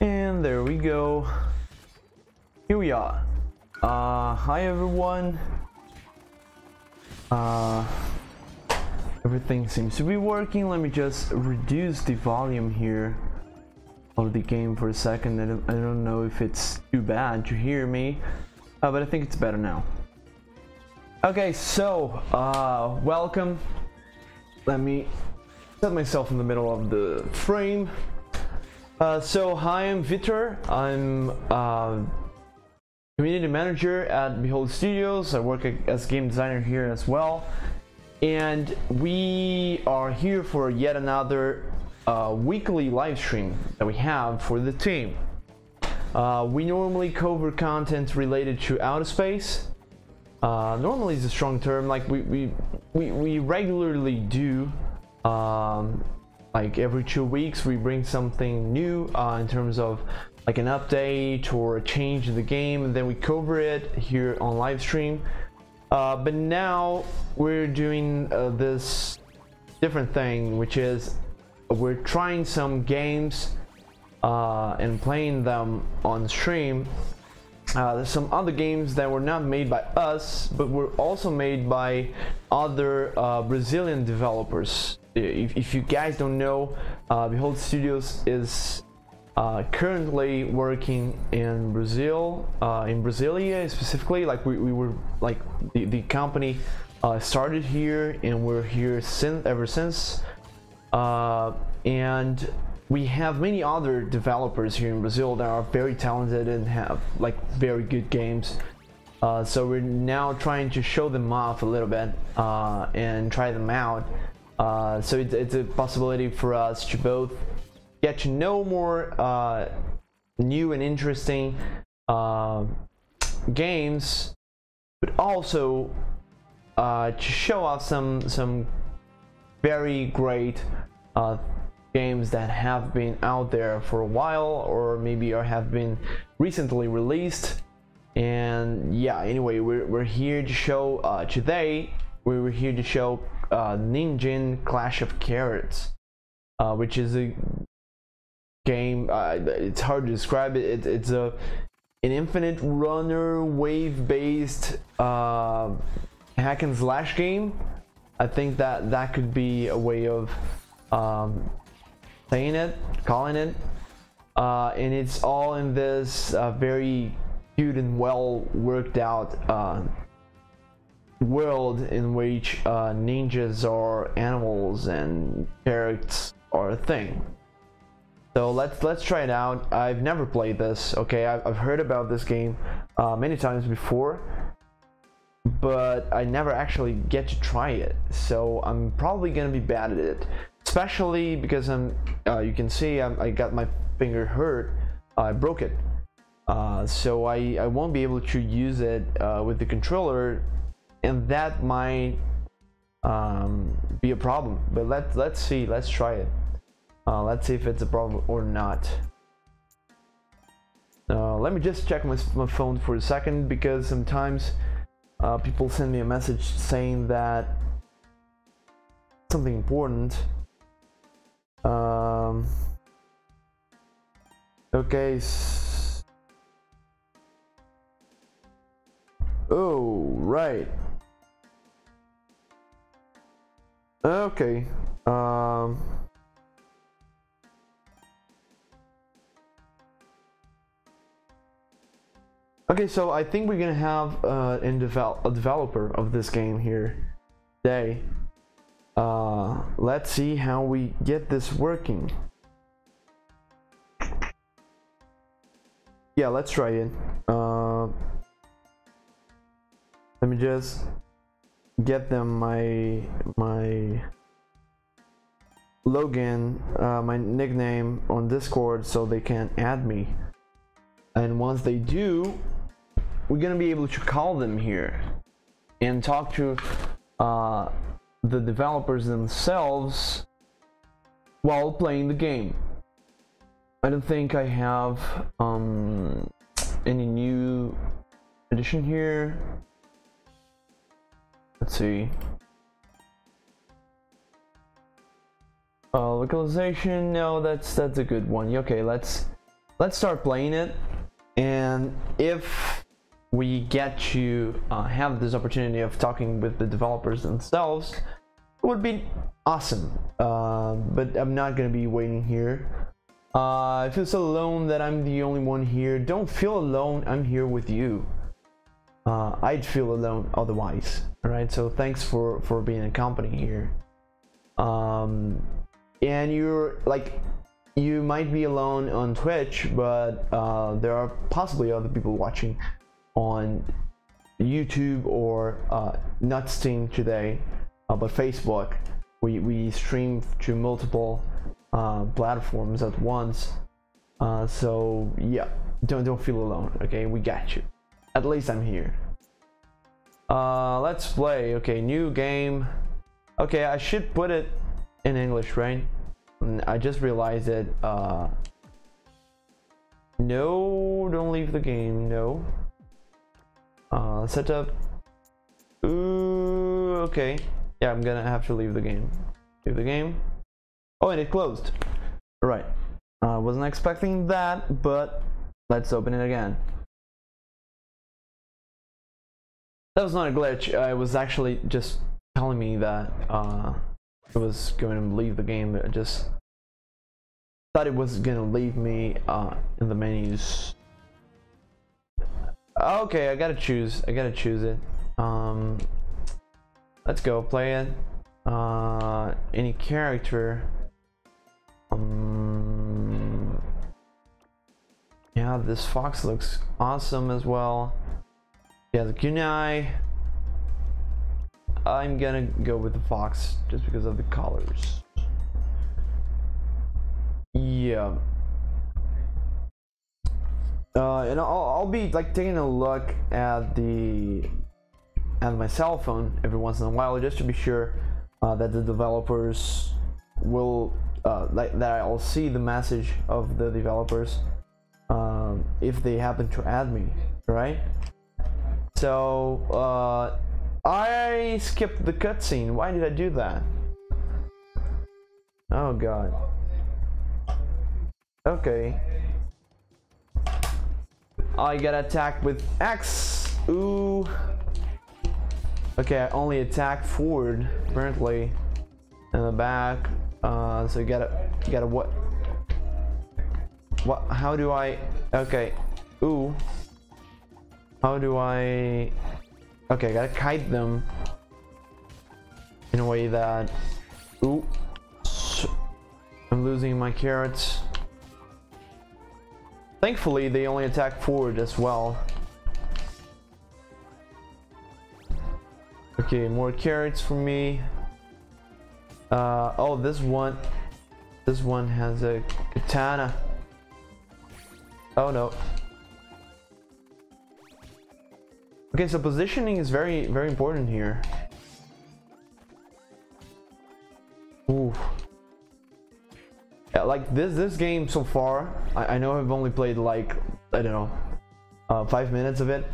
And there we go. Here we are. Hi everyone. Everything seems to be working. Let me just reduce the volume here of the game for a second. I don't know if it's too bad to hear me, but I think it's better now. Okay, so welcome. Let me set myself in the middle of the frame. So hi, I'm Vitor. I'm community manager at Behold Studios. I work as game designer here as well, and we are here for yet another weekly live stream that we have for the team. We normally cover content related to outer space. Normally is a strong term. Like we regularly do. Like every 2 weeks we bring something new in terms of like an update or a change in the game, and then we cover it here on live stream. But now we're doing this different thing, which is we're trying some games and playing them on stream. There's some other games that were not made by us, but were also made by other Brazilian developers. If you guys don't know, Behold Studios is currently working in Brazil, in Brasilia specifically. Like we were like the company started here, and we're here ever since. And we have many other developers here in Brazil that are very talented and have like very good games. So we're now trying to show them off a little bit and try them out. So it's a possibility for us to both get to know more new and interesting games, but also to show off some very great games that have been out there for a while, or maybe have been recently released. And yeah, anyway, we're here to show today. We were here to show Ninjin Clash of Carrots, which is a game. It's hard to describe it. It's an infinite runner wave-based hack and slash game. I think that could be a way of calling it, and it's all in this very cute and well worked out world in which ninjas are animals and carrots are a thing. So let's try it out. I've never played this. Okay, I've heard about this game many times before, but I never actually get to try it. So I'm probably gonna be bad at it, especially because you can see I got my finger hurt. I broke it, so I won't be able to use it with the controller, and that might be a problem. But let's see. Let's try it. Let's see if it's a problem or not. Let me just check my phone for a second, because sometimes people send me a message saying that something important. Okay. Oh, right. Okay. Okay, so I think we're gonna have a developer of this game here today. Let's see how we get this working. Yeah, let's try it. Let me just get them my login, my nickname on Discord, so they can add me. And once they do, we're gonna be able to call them here and talk to the developers themselves while playing the game. I don't think I have any new addition here. Let's see. Localization, no, that's a good one. Okay, let's let's start playing it, and if we get to have this opportunity of talking with the developers themselves, it would be awesome. But I'm not gonna be waiting here. I feel so alone that I'm the only one here. Don't feel alone, I'm here with you. I'd feel alone otherwise. Alright, so thanks for being a company here. And you're like, you might be alone on Twitch, but there are possibly other people watching on YouTube or not Steam today, but Facebook. We stream to multiple platforms at once, so yeah, don't feel alone. Okay, we got you. At least I'm here. Let's play. Okay, new game. Okay, I should put it in English, right? I just realized it. No, don't leave the game. No. Setup. Ooh, okay. Yeah, I'm gonna have to leave the game. Leave the game. Oh, and it closed. Right. Wasn't expecting that, but let's open it again. That was not a glitch. It was actually just telling me that it was going to leave the game. I just thought it was gonna leave me in the menus. Okay, I gotta choose it. Let's go play it. Any character. Yeah, this fox looks awesome as well. He has a kunai. I'm gonna go with the fox just because of the colors. Yeah. And I'll be like taking a look at my cell phone every once in a while just to be sure that the developers will like that I'll see the message of the developers if they happen to add me, right? So I skipped the cutscene. Why did I do that? Oh god. Okay. I got attacked with X. Ooh. Okay, I only attack forward apparently, in the back. So you gotta what? What? How do I? Okay. Ooh. How do I? Okay, I gotta kite them in a way that. Ooh. I'm losing my carrots. Thankfully, they only attack forward as well. Okay, more carrots for me. Oh, this one has a katana. Oh no. Okay, so positioning is very important here. Ooh. Yeah, like this game so far, I know I've only played like, I don't know, 5 minutes of it.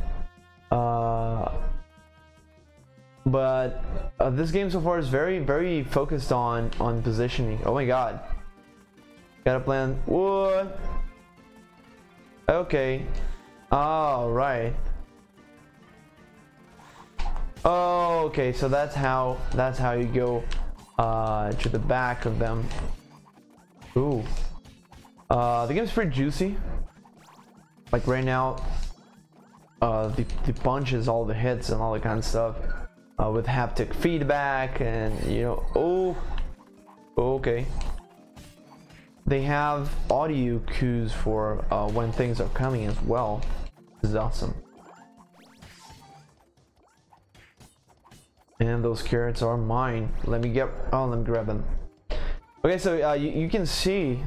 But this game so far is very focused on positioning. Oh my god. Gotta plan. What? Okay. All right. Oh, okay. So that's how you go to the back of them. Ooh. The game's pretty juicy. Like right now, the punches, all the hits, and all that kind of stuff. With haptic feedback and you know, oh, okay. They have audio cues for when things are coming as well. This is awesome. And those carrots are mine. Let me grab them. Okay, so you can see,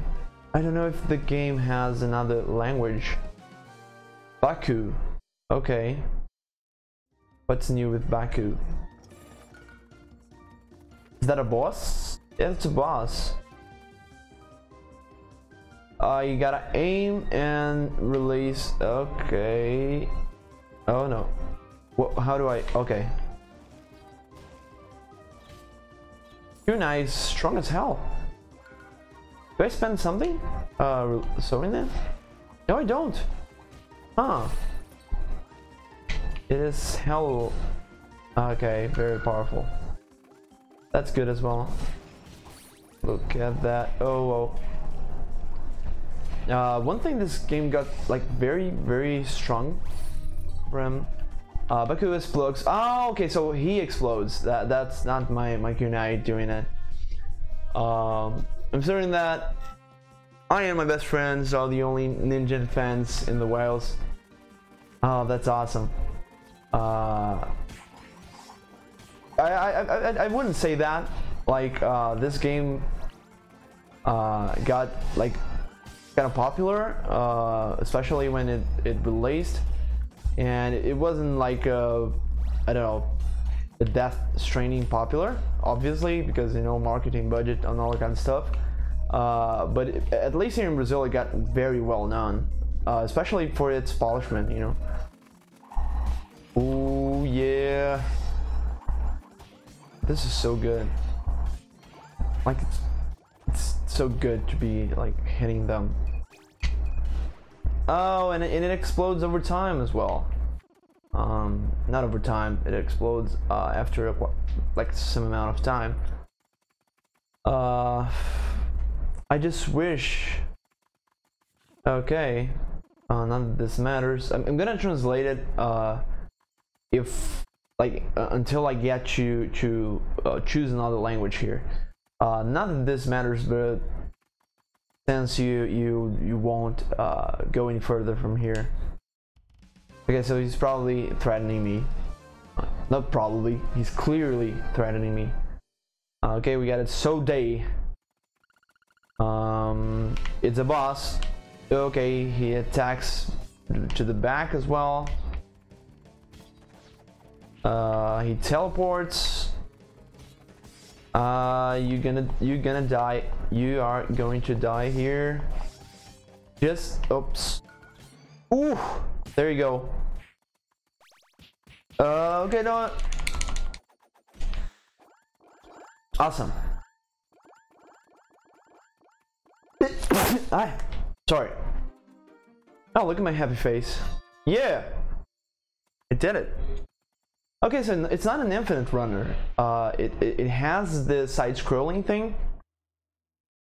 I don't know if the game has another language. Baku. Okay. What's new with Baku? Is that a boss? Yeah, it's a boss. You gotta aim and release. Okay. Oh no. What? How do I? Okay. Kunai is strong as hell. Do I spend something? Sewing that? No, I don't. Huh. It is hell. Okay, very powerful. That's good as well. Look at that. Oh, one thing this game got like very strong from Baku explodes. Oh, okay, so he explodes. That's not my kunai doing it. I'm certain that I and my best friends are the only Ninjin fans in the wilds. Oh, that's awesome. I wouldn't say that. Like this game got like kind of popular, especially when it released, and it wasn't like I don't know, a Death Stranding popular, obviously, because you know, marketing budget and all that kind of stuff. But at least here in Brazil, it got very well known, especially for its polishment, you know. Oh yeah, this is so good. Like it's so good to be like hitting them. Oh, and it explodes over time as well. Not over time. It explodes after like some amount of time. I just wish. Okay, none of this matters. I'm gonna translate it. If like until I get to choose another language here. Not that this matters, but since you won't go any further from here. Okay, so he's probably threatening me. Not probably, he's clearly threatening me. Okay, we got it. So day. It's a boss. Okay, he attacks to the back as well. He teleports. You're gonna die. You are going to die here. Just oops. Ooh, there you go. Okay, no. Awesome. Sorry. Oh, look at my happy face. Yeah, I did it. Okay, so it's not an infinite runner. It has the side-scrolling thing,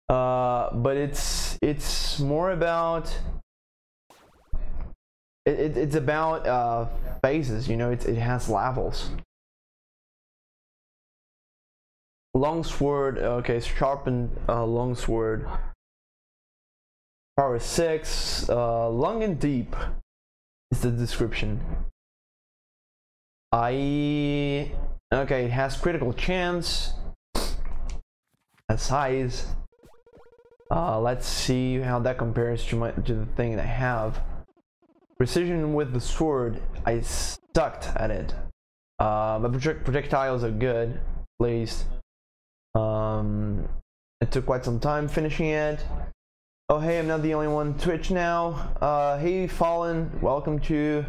but it's more about it's about phases. You know, it has levels. Long sword. Okay, sharpened long sword. Power 6. Long and deep is the description. Okay, it has critical chance, has size. Let's see how that compares to the thing that I have. Precision with the sword, I sucked at it. But projectiles are good, at least. It took quite some time finishing it. Oh hey, I'm not the only one on Twitch now. Hey Fallen, welcome to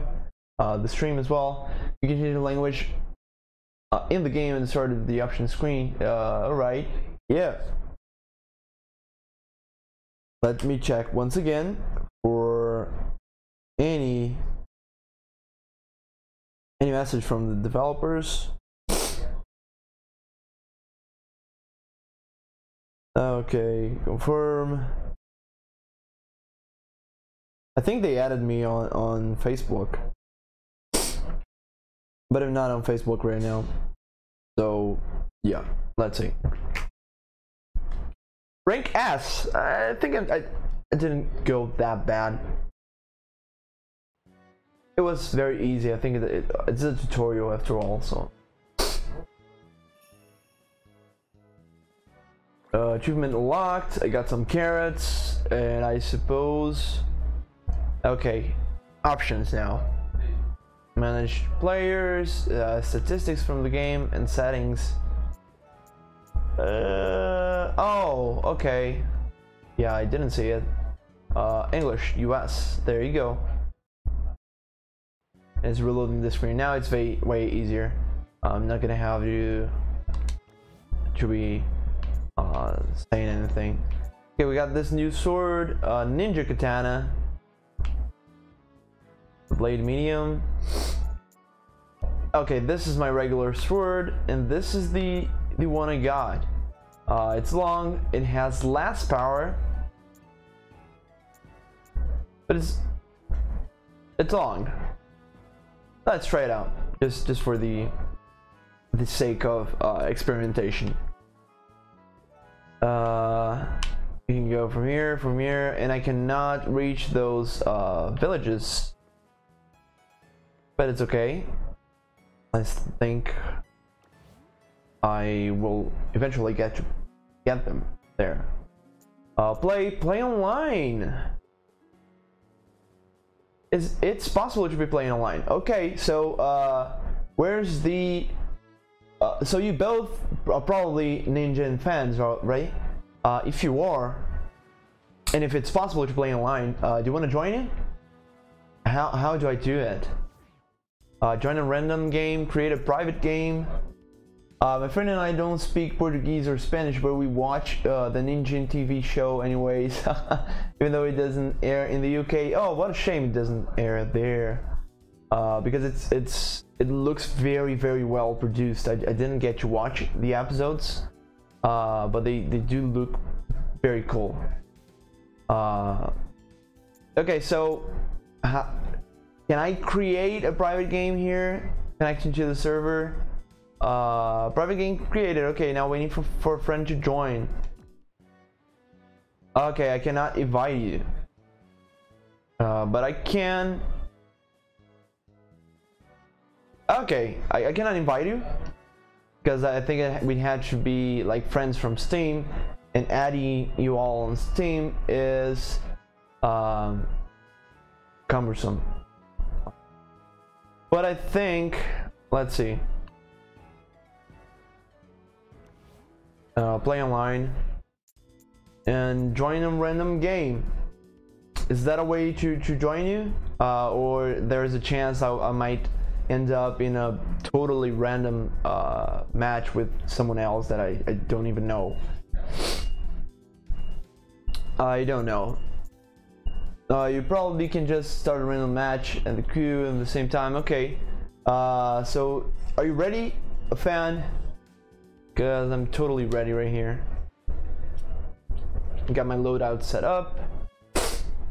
the stream as well. You can change the language in the game at the start of the option screen. Alright, yeah. Let me check once again for any message from the developers. Okay, confirm. I think they added me on Facebook, but I'm not on Facebook right now. So yeah, let's see. Rank S. I think I didn't go that bad. It was very easy. I think it's a tutorial after all. So achievement unlocked. I got some carrots, and I suppose. Okay, options now. Manage players, statistics from the game, and settings. Oh, okay. Yeah, I didn't see it. English, US. There you go. It's reloading the screen now. It's way easier. I'm not gonna have you to be saying anything. Okay, we got this new sword, ninja katana. blade medium. Okay, this is my regular sword, and this is the one I got. It's long, it has less power, but it's long. Let's try it out, just for the sake of experimentation. We can go from here, and I cannot reach those villages, but it's okay. I think I will eventually get them there. Play online. It's possible to be playing online. Okay, so where's the? So you both are probably Ninjin fans, right? If you are, and if it's possible to play online, do you want to join it? How do I do it? Join a random game, create a private game. My friend and I don't speak Portuguese or Spanish, but we watch the Ninjin TV show anyways, even though it doesn't air in the UK. Oh, what a shame it doesn't air there, because it looks very well produced. I didn't get to watch the episodes, but they do look very cool. Okay, so can I create a private game here? Connection to the server. Private game created. Okay, now waiting for a friend to join. Okay, I cannot invite you. But I can. Okay, I cannot invite you because I think we had to be like friends from Steam, and adding you all on Steam is cumbersome. But I think, let's see. Play online and join a random game. Is that a way to join you? Or there's a chance I might end up in a totally random match with someone else that I don't even know. I don't know. You probably can just start a random match and the queue at the same time. Okay. So are you ready, a fan? Because I'm totally ready right here. Got my loadout set up.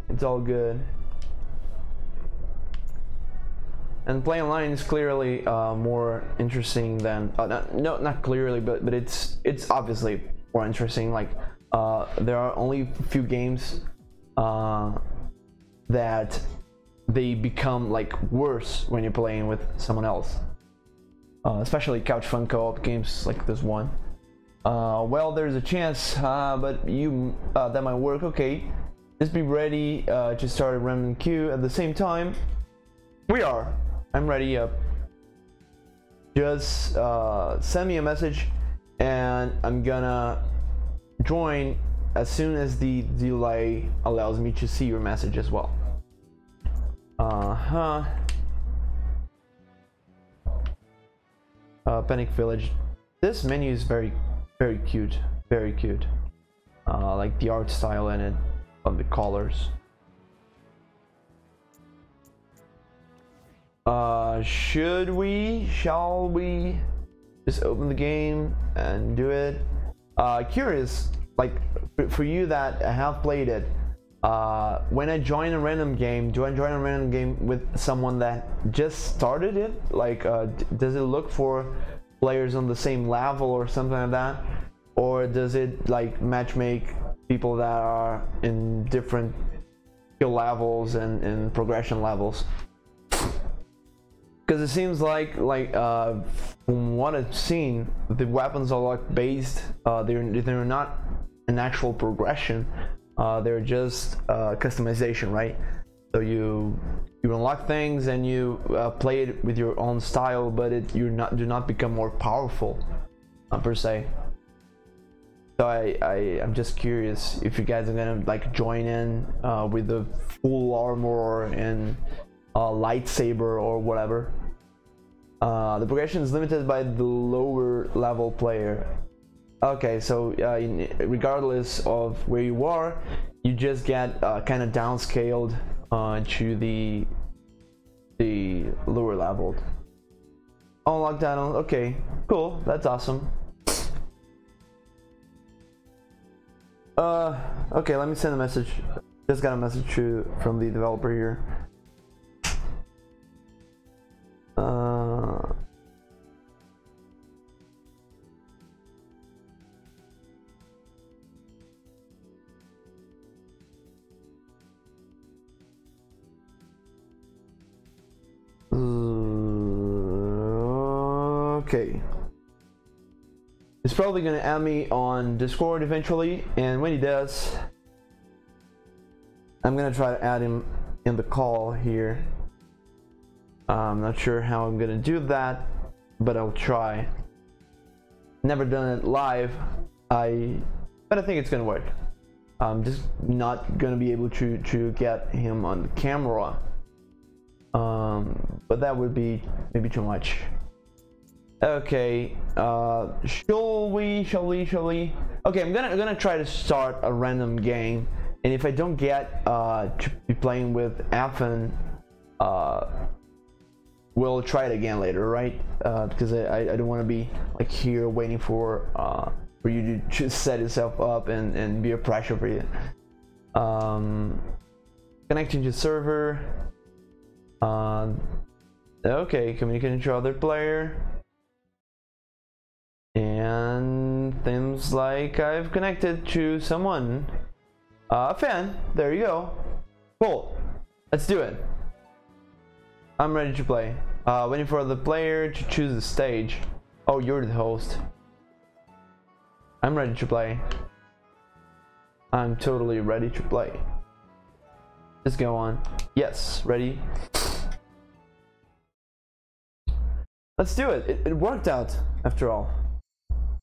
It's all good. And playing online is clearly more interesting than not clearly, but it's obviously more interesting. Like there are only a few games that they become like worse when you're playing with someone else. Especially couch fun co-op games like this one. Well, there's a chance, but that might work. Okay, just be ready to start a random queue at the same time. I'm ready up. Just send me a message, and I'm gonna join as soon as the delay allows me to see your message as well. Panic Village. This menu is very cute, very cute. Like the art style in it, of the colors. Shall we just open the game and do it? Curious, like for you that have played it, when I join a random game, do I join a random game with someone that just started it? Like, does it look for players on the same level or something like that? Or does it like matchmake people that are in different skill levels and progression levels? Because it seems like from what I've seen, the weapons are like based. They're not an actual progression. They're just customization, right? So you unlock things and you play it with your own style, but do not become more powerful per se. So I'm just curious if you guys are gonna like join in with the full armor and lightsaber or whatever. The progression is limited by the lower level player. Okay, so regardless of where you are, you just get kind of downscaled to the the lower leveled. Unlock that on. Okay, cool. That's awesome. Okay, let me send a message. Just got a message from the developer here. Okay. He's probably gonna add me on Discord eventually, and when he does, I'm gonna try to add him in the call here. I'm not sure how I'm gonna do that, but I'll try. Never done it live, but I think it's gonna work. I'm just not gonna be able to get him on the camera, but that would be maybe too much. Okay, shall we? Okay, I'm gonna try to start a random game, and if I don't get to be playing with Afan, we'll try it again later, right? Because I don't want to be like here waiting for you to just set yourself up and be a pressure for you. Connecting to server. Okay, communicating to other player. And seems like I've connected to someone. A fan. There you go. Cool. Let's do it. I'm ready to play. Waiting for the player to choose the stage. Oh, you're the host. I'm ready to play. I'm totally ready to play. Let's go on. Yes, ready. Let's do it. It worked out after all.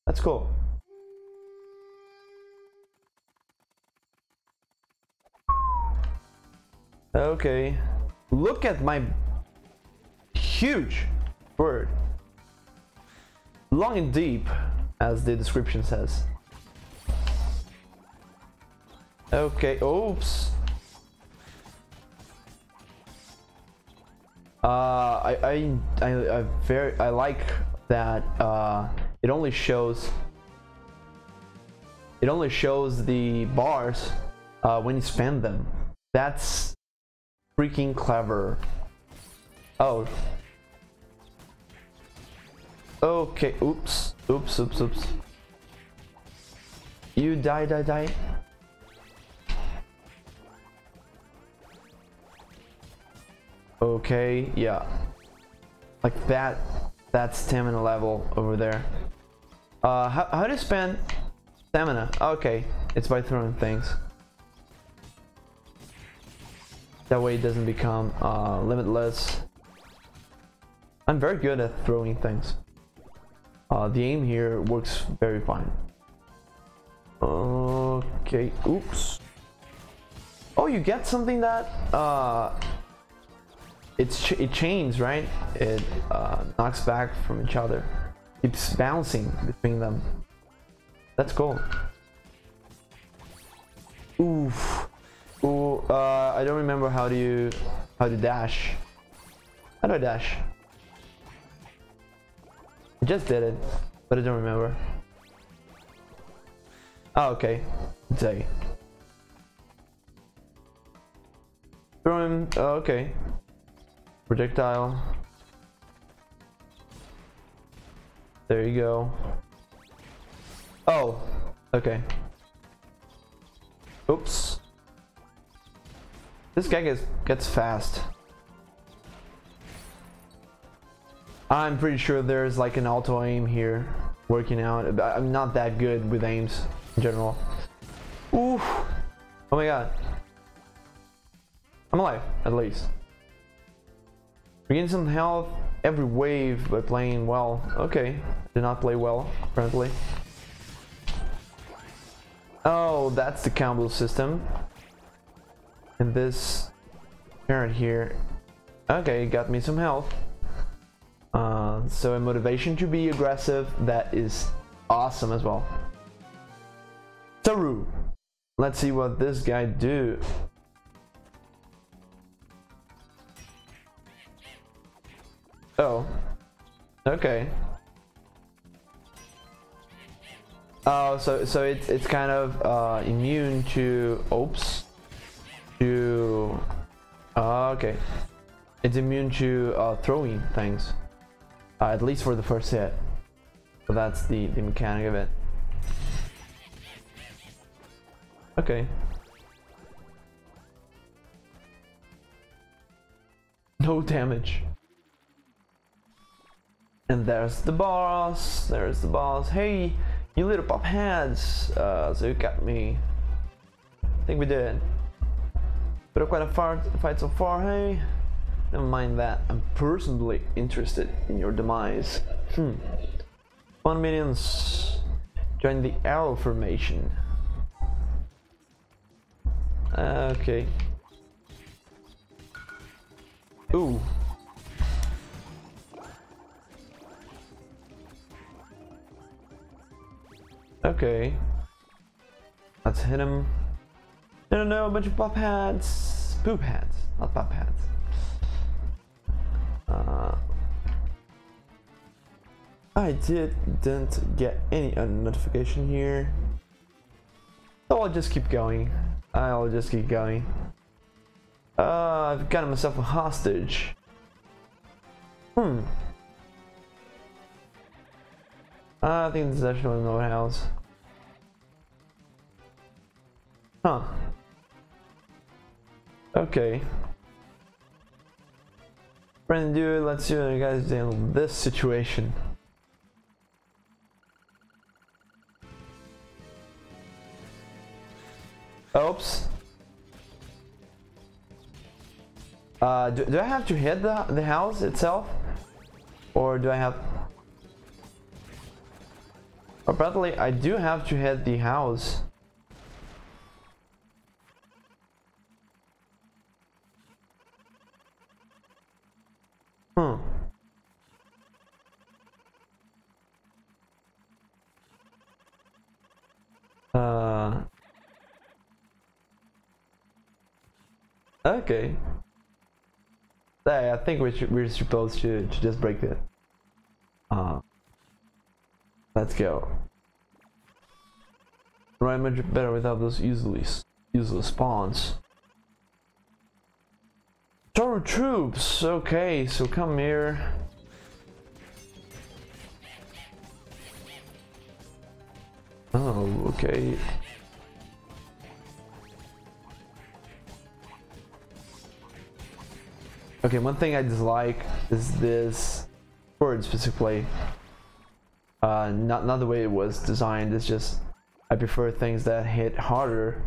That's cool. Okay. Look at my huge bird. Long and deep, as the description says. Okay. Oops. I like that it only shows the bars when you spam them. That's freaking clever. Oh. Okay. Oops. You die. Okay, yeah. Like that's stamina level over there. How do you spend stamina? Okay, it's by throwing things. That way it doesn't become limitless. I'm very good at throwing things. The aim here works very fine. Okay, oops. Oh, you get something that it chains, right? It knocks back from each other. Keeps bouncing between them. That's cool. Oof. Ooh, I don't remember how to dash. How do I dash? I just did it, but I don't remember. Oh, okay. It's A. Throw him. Oh, okay. Projectile. There you go. Oh, okay. Oops. This guy gets fast. I'm pretty sure there's like an auto aim here working out. I'm not that good with aims in general. Oof. Oh my god. I'm alive, at least. Regain some health every wave by playing well. Okay. Did not play well, apparently. Oh, that's the combo system. And this parent here. Okay, got me some health. So a motivation to be aggressive, that is awesome as well. Saru. Let's see what this guy do. Oh, okay. Oh, so it's kind of immune to oops to okay. It's immune to throwing things, at least for the first hit. So that's the mechanic of it. Okay. No damage. And there's the boss. There's the boss. Hey, you little pop heads. So you got me. I think we did. But quite a fight so far. Hey, never mind that. I'm personally interested in your demise. 1 minions. Join the arrow formation. Okay. Ooh. Okay. Let's hit him. No, a bunch of pop hats. Poop hats, not pop hats. I didn't get any notification here. So I'll just keep going. I've got myself a hostage. I think this is actually another house. Huh. Okay. Friend dude, let's see how you guys handle this situation. Oops. Do I have to hit the house itself? Or do I have... Apparently I do have to hit the house. Okay. I think we're supposed to just break it. Let's go. Right, much better without those useless spawns. Storm troops. Okay, so come here. Oh, okay. Okay, one thing I dislike is this sword specifically. Not the way it was designed. It's just I prefer things that hit harder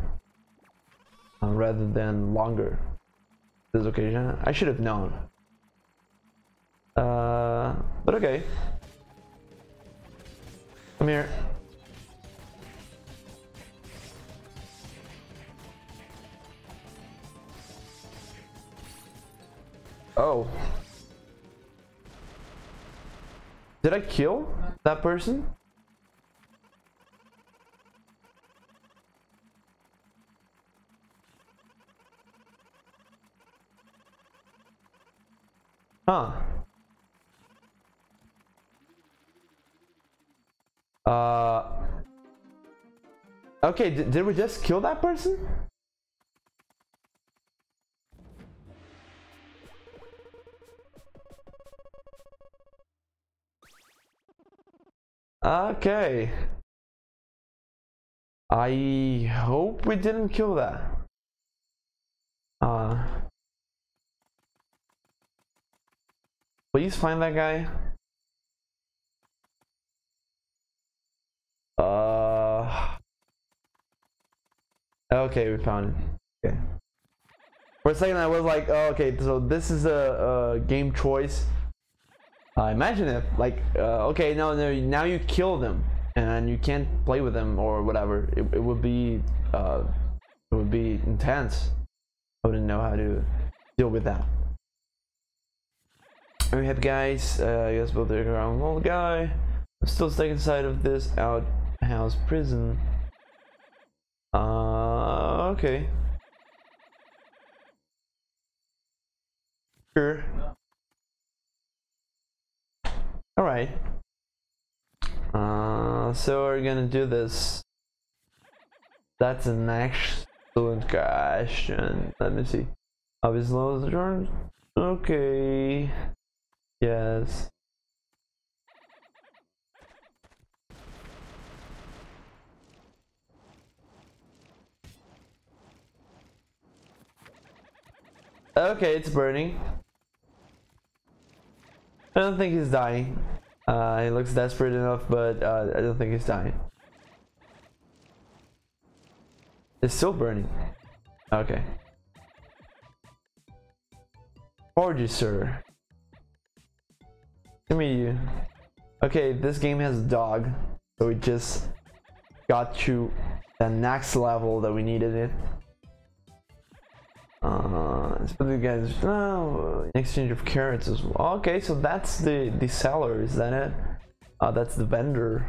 rather than longer. This occasion, I should have known. But okay. Come here. Oh. Did I kill that person? Huh. Okay, did we just kill that person? Okay. I hope we didn't kill that. Please find that guy. Okay, we found him. Okay. For a second I was like, oh, okay, so this is a game choice. Imagine if, like, okay, no, now you kill them and you can't play with them or whatever. It would be intense. I wouldn't know how to deal with that. And we have guys. I guess we'll take around old guy. I'm still stuck inside of this outhouse prison. Okay. Sure. right. So we're gonna do this. That's an excellent question. Let me see. Is low as the turn? Okay. Yes. Okay, it's burning. I don't think he's dying. He looks desperate enough, but I don't think he's dying. It's still burning. Okay. Gorgeous, sir. Give me you. Okay, this game has a dog, so we just got to the next level that we needed it. But again, no exchange of carrots as well. Okay, so that's the seller, is that it? That's the vendor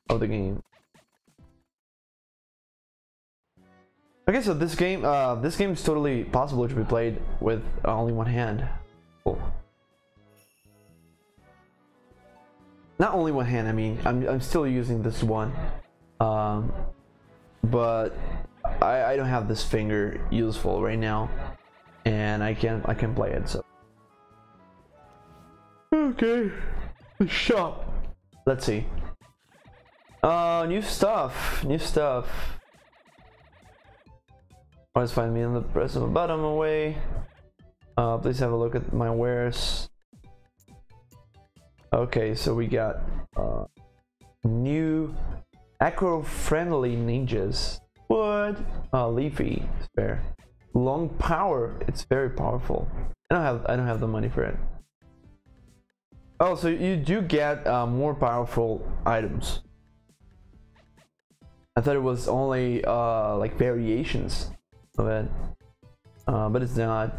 of the game. Okay, so this game is totally possible to be played with only one hand. Cool. Not only one hand. I mean, I'm still using this one, but I don't have this finger useful right now, and I can play it. So okay, the shop. Let's see. New stuff. Always find me on the press of a button away. Please have a look at my wares. Okay, so we got new eco-friendly ninjas. What? Leafy, spare. Long power. It's very powerful. I don't have the money for it. Oh, so you do get more powerful items. I thought it was only like variations of it, but it's not.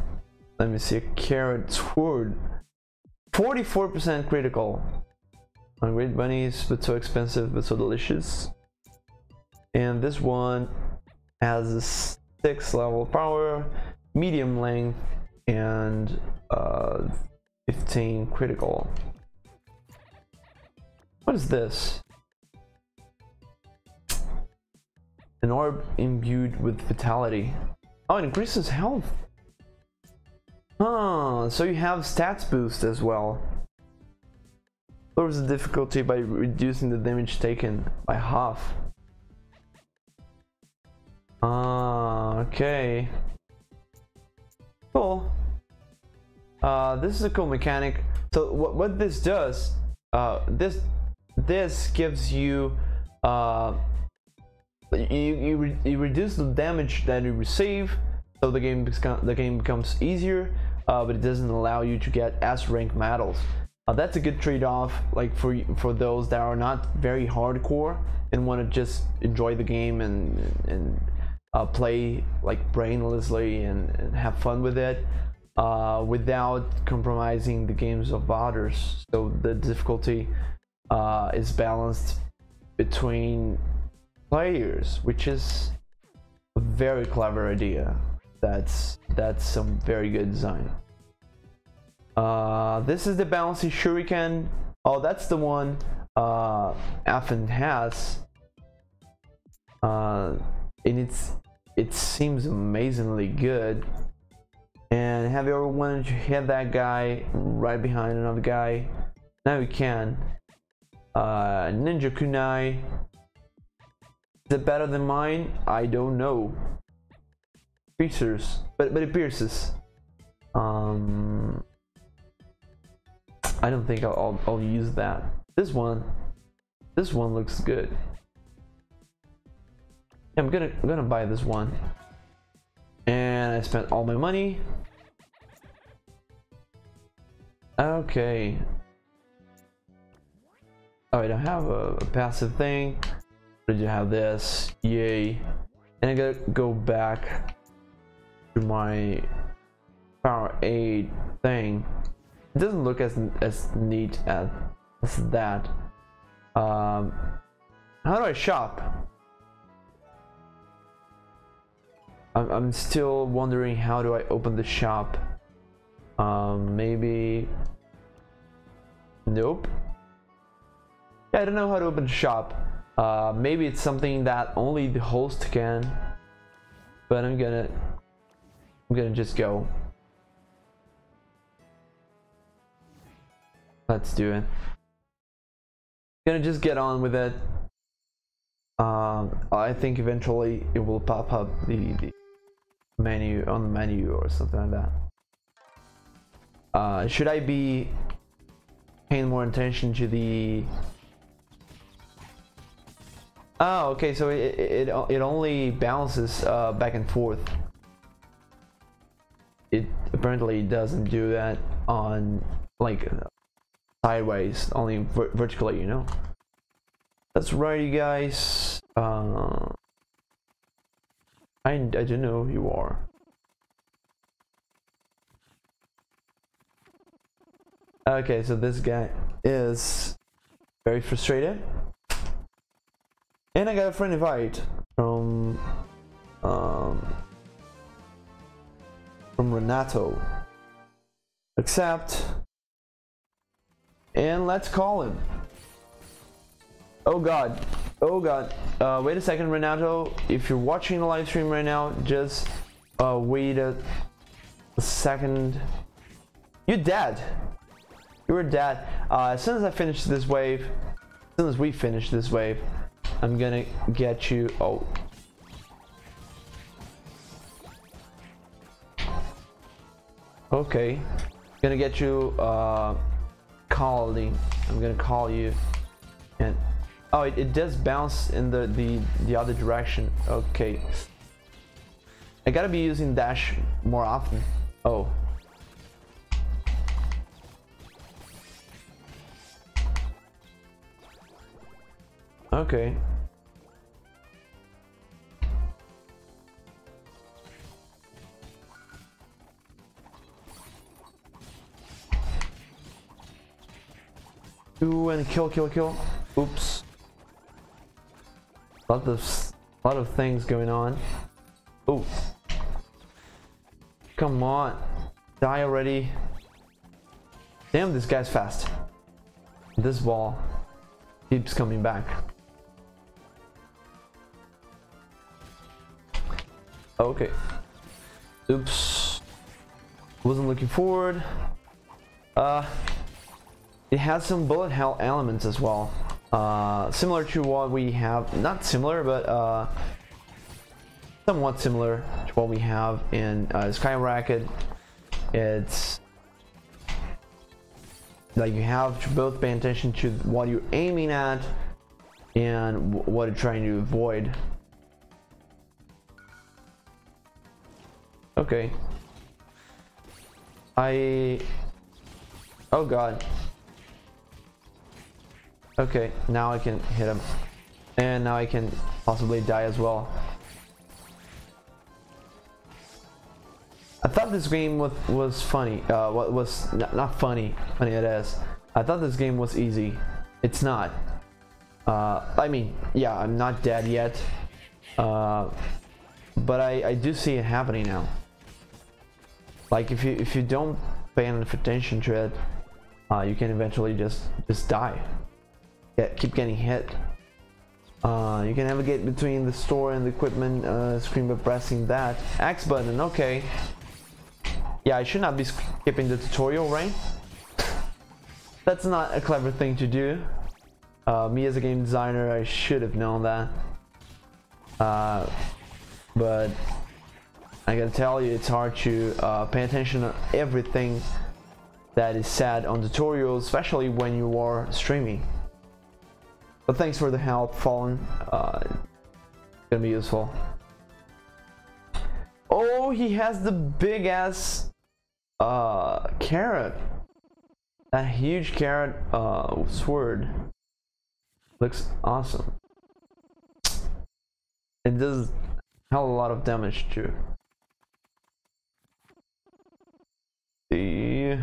Let me see. A carrot sword, 44% critical. Great bunnies, but so expensive, but so delicious. And this one has a 6 level power, medium length, and 15 critical. What is this? An orb imbued with vitality. Oh, it increases health. Huh, so you have stats boost as well. Lowers the difficulty by reducing the damage taken by half. Okay. Cool. This is a cool mechanic. So what this does, this gives you you reduce the damage that you receive, so the game becomes easier, but it doesn't allow you to get S rank medals. That's a good trade-off, like for those that are not very hardcore and want to just enjoy the game and play like brainlessly and have fun with it, without compromising the games of others. So the difficulty is balanced between players, which is a very clever idea. That's some very good design. This is the bouncy shuriken. Oh, that's the one Afin has, and it seems amazingly good. And have you ever wanted to hit that guy right behind another guy? Now you can. Ninja kunai. Is it better than mine? I don't know. Piercers, but it pierces. I don't think I'll use that. This one looks good. I'm gonna buy this one. And I spent all my money. Okay. Oh, I don't have a passive thing. Did you have this? Yay. And I gotta go back to my power 8 thing. It doesn't look as neat as that. How do I shop? I'm still wondering, how do I open the shop? Maybe Nope. Yeah, I don't know how to open shop. Maybe it's something that only the host can. But I'm gonna just go. Let's do it. Gonna just get on with it. I think eventually it will pop up the menu on the menu or something like that. Should I be paying more attention to the? Oh, okay. So it only bounces back and forth. It apparently doesn't do that on like sideways, only vertically, you know. That's right, you guys. I don't know who you are. Okay, so this guy is very frustrated, and I got a friend invite from Renato. Accept, and let's call him. Oh god, oh god. Wait a second, Renato. If you're watching the live stream right now, just wait a second. You're dead. You're dead. As soon as I finish this wave, as soon as we finish this wave, I'm gonna get you. Oh. Okay. Gonna get you calling. I'm gonna call you, and oh, it does bounce in the other direction. Okay. I gotta be using dash more often. Oh. Okay. Ooh, and kill. Oops. Lot of things going on. Oh. Come on. Die already. Damn, this guy's fast. This ball keeps coming back. Okay. Oops. Wasn't looking forward. It has some bullet hell elements as well. Similar to what we have, not similar, but somewhat similar to what we have in Skyrocket. It's like you have to both pay attention to what you're aiming at and what you're trying to avoid. Okay. Oh god. Okay, now I can hit him. And now I can possibly die as well. I thought this game was funny. What was not funny. Funny it is. I thought this game was easy. It's not. I mean, yeah, I'm not dead yet. But I do see it happening now. Like if you don't pay enough attention to it, you can eventually just die. Keep getting hit. You can navigate between the store and the equipment screen by pressing that X button. Okay. Yeah, I should not be skipping the tutorial, right? That's not a clever thing to do. Me as a game designer, I should have known that. But I gotta tell you, it's hard to pay attention to everything that is said on tutorials, especially when you are streaming. But thanks for the help, Fallen. It's gonna be useful. Oh, he has the big ass carrot. That huge carrot sword. Looks awesome. It does hell a lot of damage too. See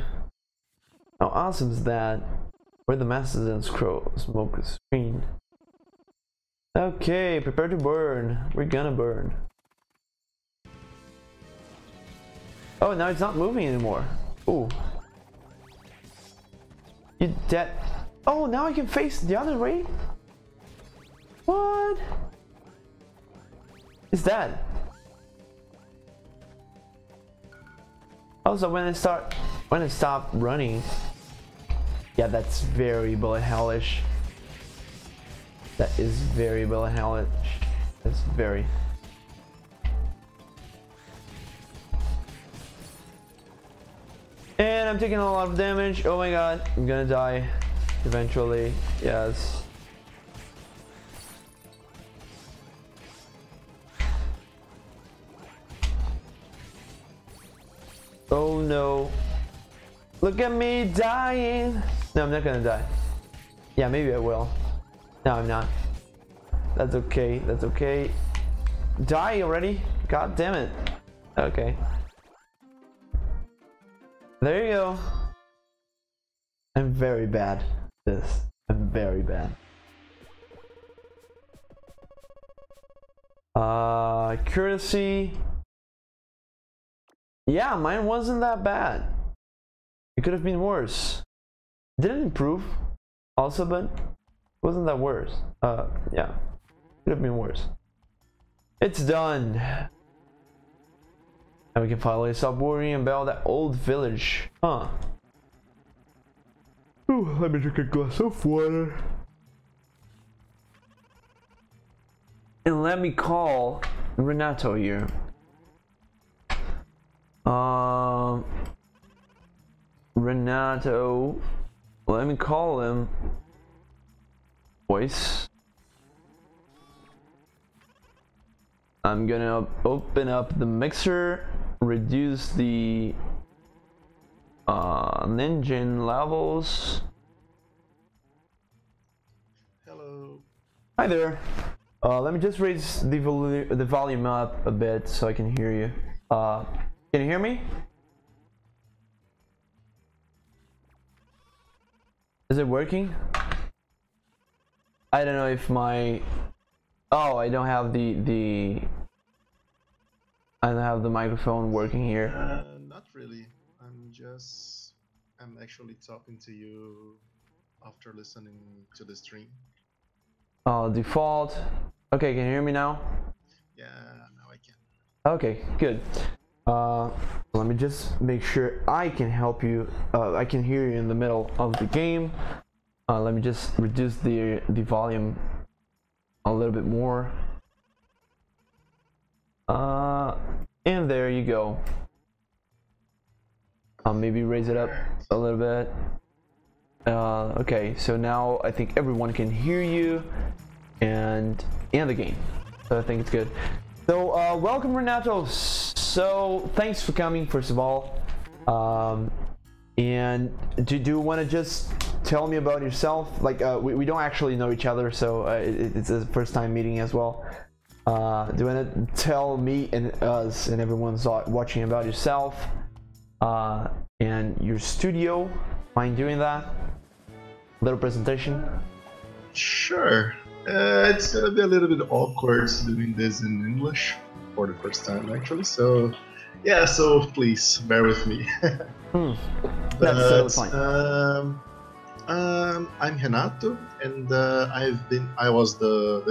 how awesome is that? Where the masses and smoke screen. Okay, prepare to burn. We're gonna burn. Oh, now it's not moving anymore. Ooh. You dead. Oh, now I can face the other way? What? Is that? Also, when I stop running, yeah, that's very bullet hellish. That is very bullet hellish. That's very. And I'm taking a lot of damage. Oh my god, I'm gonna die eventually. Yes. Oh no. Look at me dying. No, I'm not gonna die. Yeah, maybe I will. No, I'm not. That's okay. That's okay. Die already? God damn it. Okay. There you go. I'm very bad at this. I'm very bad. Accuracy. Yeah, mine wasn't that bad. It could have been worse. Didn't improve also, but wasn't that worse. Yeah. Could have been worse. It's done. And we can finally stop worrying about that old village. Huh. Ooh, let me drink a glass of water. And let me call Renato here. Renato. Let me call him. Voice. I'm gonna open up the mixer, reduce the Ninjin levels. Hello. Hi there. Let me just raise the volume up a bit so I can hear you. Can you hear me? Is it working? I don't know if my... Oh, I don't have the I don't have the microphone working here. Not really. I'm actually talking to you after listening to the stream. Default. Okay, can you hear me now? Yeah, now I can. Okay, good. Let me just make sure I can help you. I can hear you in the middle of the game. Let me just reduce the volume a little bit more. And there you go. Maybe raise it up a little bit. Okay, so now I think everyone can hear you and the game. So I think it's good. So welcome, Renato. So thanks for coming, first of all. And do you want to just tell me about yourself? Like we don't actually know each other, so it's a first time meeting as well. Do you want to tell me and us and everyone's watching about yourself and your studio? Mind doing that? Little presentation? Sure. It's gonna be a little bit awkward doing this in English for the first time, actually. So, yeah. So please bear with me. That's totally fine. I'm Renato, and I was the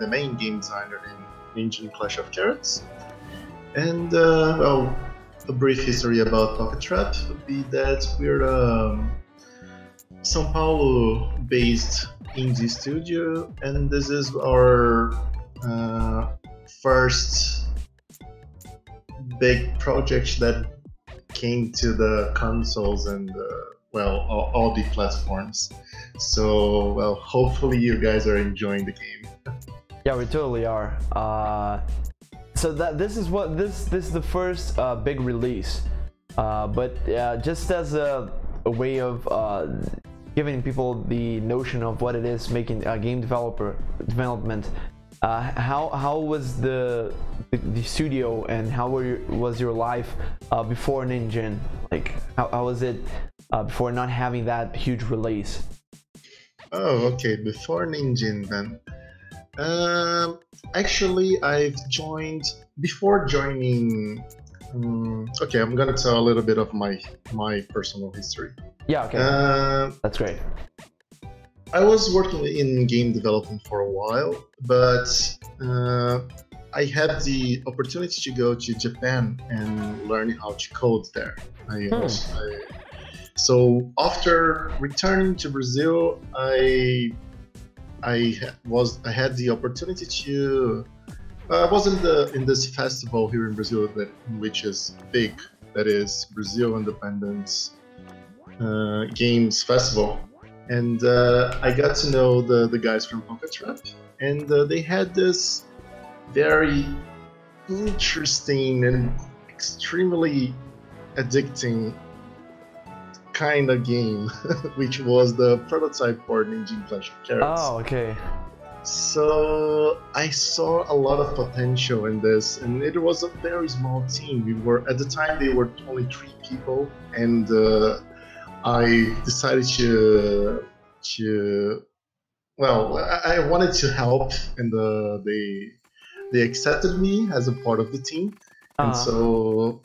main game designer in Ninjin Clash of Carrots. And well, a brief history about Pocket Trap would be that we're São Paulo based indie studio, and this is our first big project that came to the consoles and well, all the platforms. So, well, hopefully you guys are enjoying the game. Yeah, we totally are. So this is the first big release, but just as a way of giving people the notion of what it is making a game development. How was the studio, and how was your life before Ninjin? Like how was it before not having that huge release? Oh, okay. Before Ninjin, then. Actually, before joining. Okay, I'm gonna tell a little bit of my personal history. Yeah, okay. That's great. I was working in game development for a while, but I had the opportunity to go to Japan and learn how to code there. So after returning to Brazil, I had the opportunity to. I was in this festival here in Brazil which is big. That is Brazil Independence Games Festival, and I got to know the guys from Pocket Trap, and they had this very interesting and extremely addicting kind of game, which was the prototype for Ninjin Clash of Carrots. Oh, okay. So I saw a lot of potential in this, and it was a very small team. We were at the time they were only 3 people, and I decided well, I wanted to help, and they accepted me as a part of the team, and so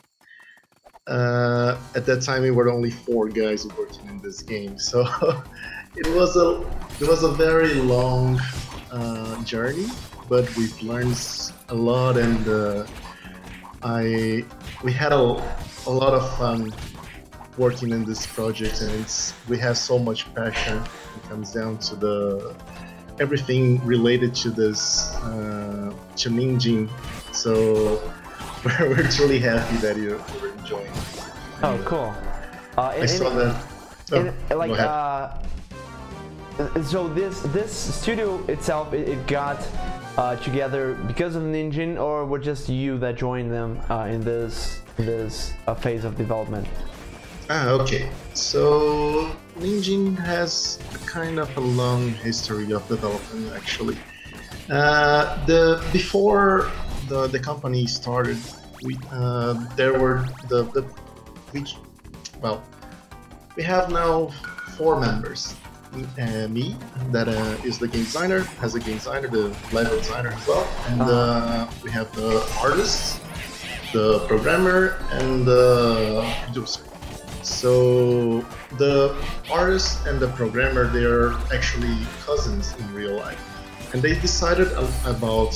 at that time we were only 4 guys working in this game. So it was a very long journey, but we've learned a lot, and we had a lot of fun working in this project, and we have so much passion. It comes down to everything related to this to Ninjin. So we're truly happy that you're enjoying. Oh, cool. I saw that. So this studio itself, it got together because of Ninjin, or was just you that joined them in this phase of development? Okay. So Ninjin has a kind of a long history of development, actually. Before the company started, we have now 4 members. Me, that is the game designer, has a game designer, the level designer as well, and we have the artist, the programmer, and the producer. So the artist and the programmer, they are actually cousins in real life, and they decided about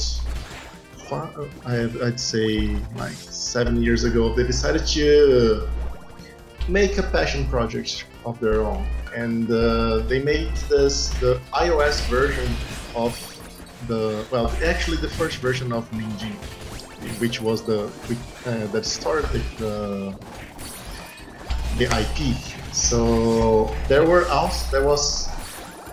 I'd say like 7 years ago, they decided to make a passion project of their own, and they made the iOS version of actually the first version of Ninjin, which was that started the IP. So there was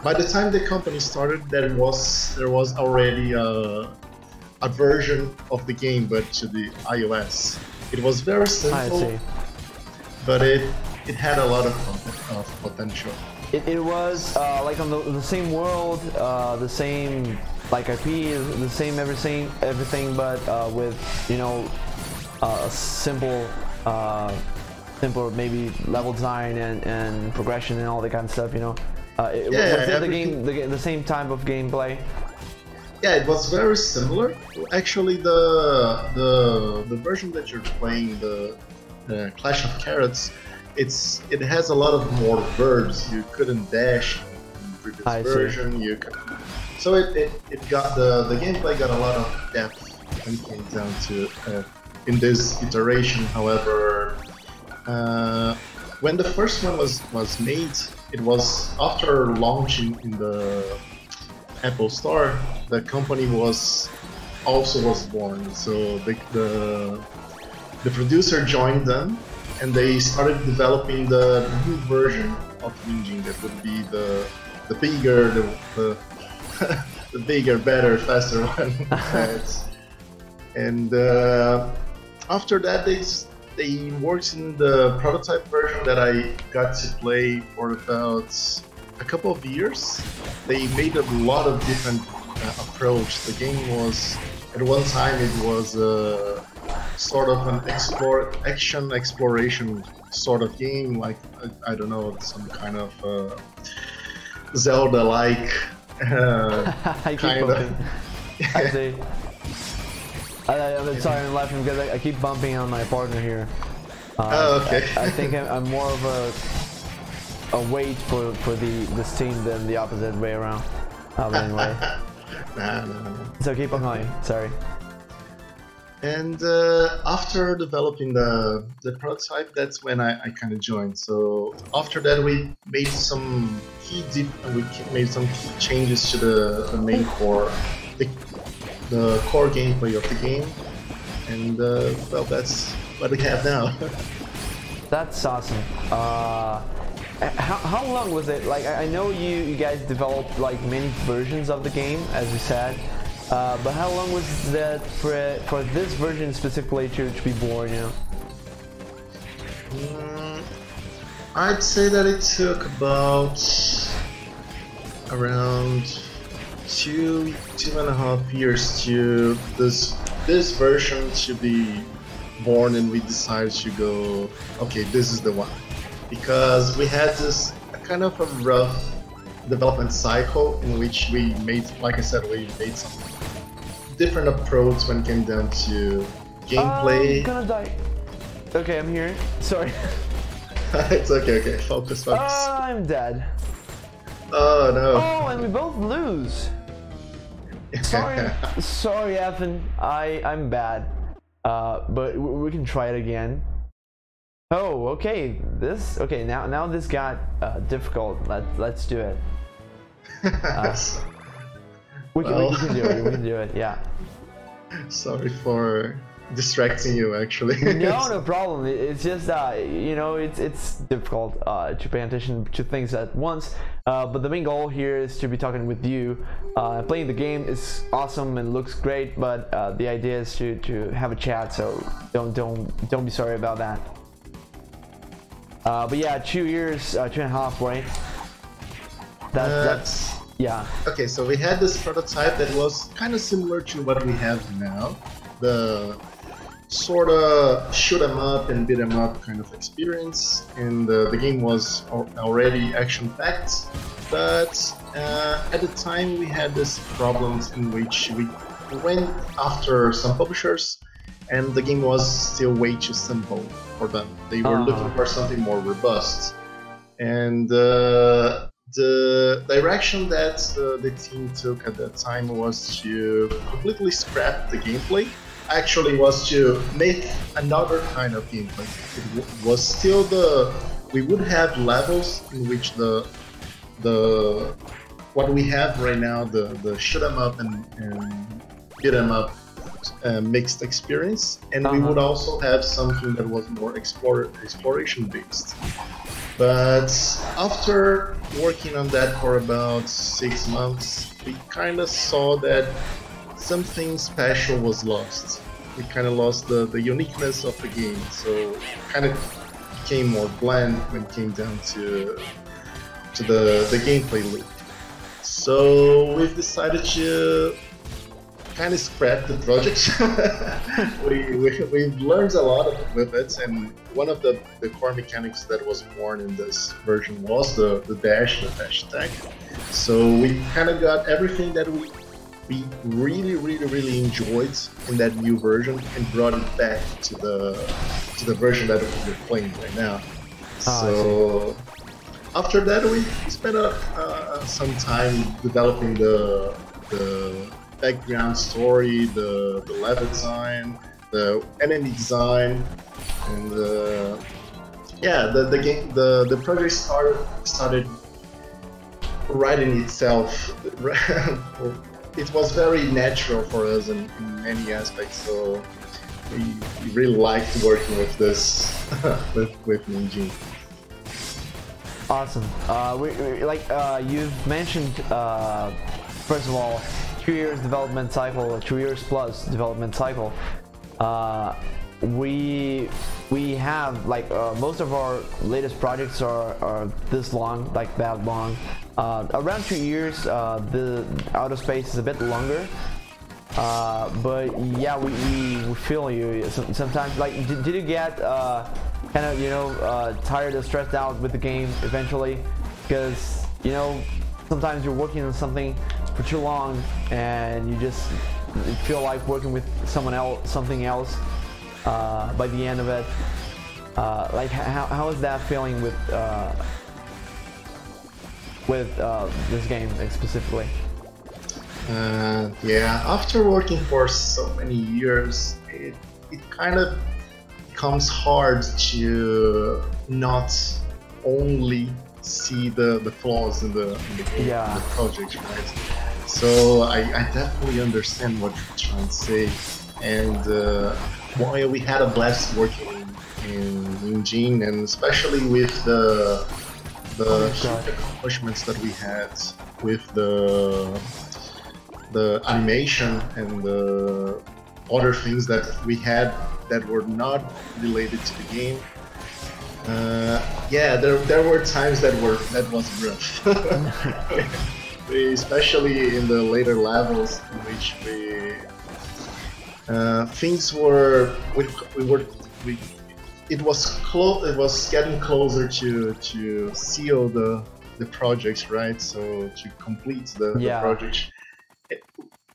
by the time the company started, there was already a version of the game, but to the iOS. It was very simple, but it had a lot of potential. It was like on the same world, the same like IP, the same everything, but with a simple maybe level design and progression and all that kind of stuff. Was it the same type of gameplay? Yeah, it was very similar. Actually, the version that you're playing, the Clash of Carrots, it has a lot of more verbs. You couldn't dash in the previous version. You could, so it got the gameplay got a lot of depth when it came down to in this iteration. However, when the first one was made, it was after launching in the Apple Store. The company was born. So the producer joined them, and they started developing the new version of Ninjin that would be the bigger, the bigger, better, faster one. And after that, they worked in the prototype version that I got to play for about a couple of years. They made a lot of different approach. The game was, at one time, it was sort of an action exploration sort of game, like I don't know, some kind of Zelda-like kind of. I see. I'm sorry, I'm laughing because I keep bumping on my partner here. Okay. I think I'm more of a wait for the Steam than the opposite way around. But anyway, Nah. so keep on going. Sorry. And after developing the prototype, that's when I kind of joined. So after that, we made some made some key changes to the main core, the core gameplay of the game, and well, that's what we have now. That's awesome. How long was it? Like, I know you guys developed like many versions of the game, as you said. But how long was that for this version specifically to be born, you know? I'd say that it took about around 2.5 years to this version to be born, and we decided to go, okay, this is the one. Because we had this kind of a rough development cycle in which we made, like I said, we made some different approach when it came down to gameplay. I'm gonna die. Okay, I'm here. Sorry. It's okay. Focus. I'm dead. Oh no. Oh, and we both lose. Sorry, Ethan. I'm bad. But we can try it again. Oh, okay. Okay. Now this got difficult. Let's do it. We can do it. We can do it. Yeah. Sorry for distracting you, actually. No problem. It's just you know, it's difficult to pay attention to things at once. But the main goal here is to be talking with you. Playing the game is awesome and looks great, but the idea is to have a chat. So don't be sorry about that. But yeah, 2 years, 2.5, right? That's yeah. Okay, so we had this prototype that was kind of similar to what we have now. The sort of shoot 'em up and beat 'em up kind of experience, and the game was already action-packed. But at the time we had this problems in which we went after some publishers, and the game was still way too simple for them. They were looking for something more robust, and the direction that the team took at that time was to completely scrap the gameplay. Actually, was to make another kind of gameplay. It was still we would have levels in which the what we have right now, the shoot 'em up and beat 'em up mixed experience, and we would also have something that was more exploration based. But after working on that for about 6 months, we kind of saw that something special was lost. We kind of lost the uniqueness of the game, so it kind of became more bland when it came down to the gameplay loop. So we've decided to kind of scrap the project. We've learned a lot with it, and one of the core mechanics that was born in this version was the dash attack. So we kind of got everything that we really enjoyed in that new version and brought it back to the version that we're playing right now. So after that, we spent some time developing the background story, the level design, the enemy design, and yeah, the project started writing itself. It was very natural for us in many aspects, so we really liked working with this with Ninjin. Awesome. You've mentioned, first of all, 2 years development cycle, 2 years plus development cycle. We have most of our latest projects are this long, like that long. Around 2 years. The outer space is a bit longer. But yeah, we feel you sometimes. Like, did you get kind of tired or stressed out with the game eventually? Because sometimes you're working on something for too long and you just feel like working with something else by the end of it. Like, how is that feeling with with this game specifically? Yeah, after working for so many years, it kind of becomes hard to not only see the flaws in the game, Yeah. in the project, right? So I definitely understand what you're trying to say, and while we had a blast working in Ninjin, and especially with the huge accomplishments that we had with the animation and the other things that we had that were not related to the game. Yeah, there were times that was rough, especially in the later levels in which things were it was getting closer to seal the projects, right? So to complete the project,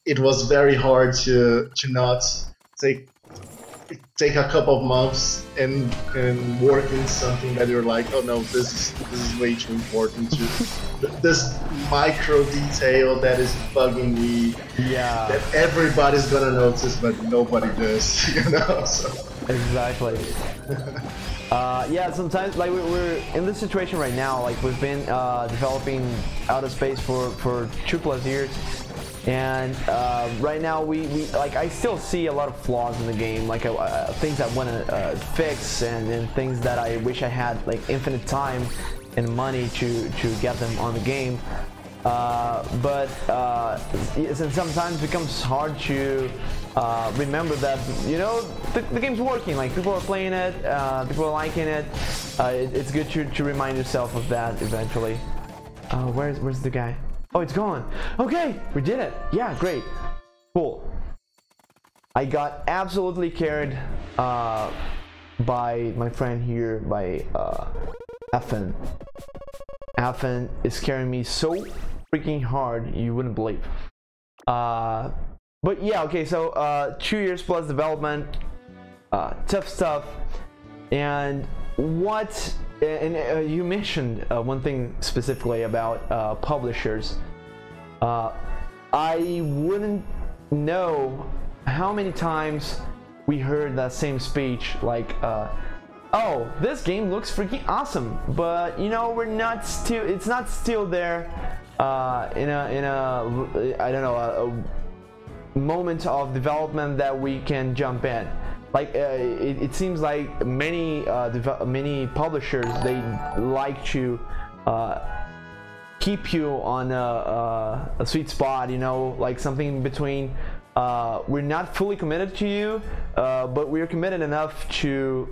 it was very hard to not take a couple of months and work in something that you're like, oh no, this is way too important to this micro detail that is bugging me. Yeah. That everybody's gonna notice, but nobody does. You know. So. Exactly. Yeah, sometimes like we're in this situation right now. Like we've been developing Outer Space for 2+ years. And right now we like I still see a lot of flaws in the game, like things I want to fix and things that I wish I had like infinite time and money to get them on the game. But sometimes it becomes hard to remember that, you know, the game's working, like people are playing it, people are liking it. It's good to remind yourself of that eventually. Where's the guy? Oh, it's gone. Okay, we did it. Yeah, great. Cool. I got absolutely carried by my friend here, by Effen. Effen is carrying me so freaking hard, you wouldn't believe. But yeah, okay, so 2 years plus development, tough stuff. And what... And you mentioned one thing specifically about publishers. I wouldn't know how many times we heard that same speech, like, oh, this game looks freaking awesome, but you know, it's not still there in a I don't know, a moment of development that we can jump in. Like it seems like many publishers, they like to keep you on a sweet spot, you know, like something in between. We're not fully committed to you, but we're committed enough to,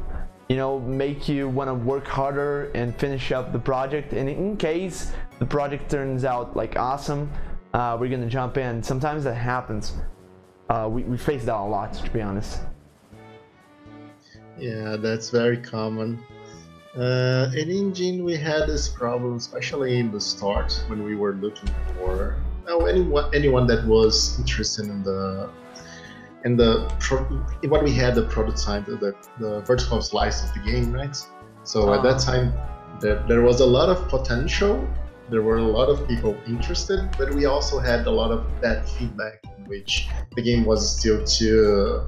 you know, make you want to work harder and finish up the project. And in case the project turns out like awesome, we're gonna jump in. Sometimes that happens. We face that a lot, to be honest. Yeah, that's very common. In Ninjin, we had this problem, especially in the start when we were looking for anyone that was interested in what we had, the prototype, the vertical slice of the game, right? So at that time, there was a lot of potential. There were a lot of people interested, but we also had a lot of bad feedback in which the game was still too.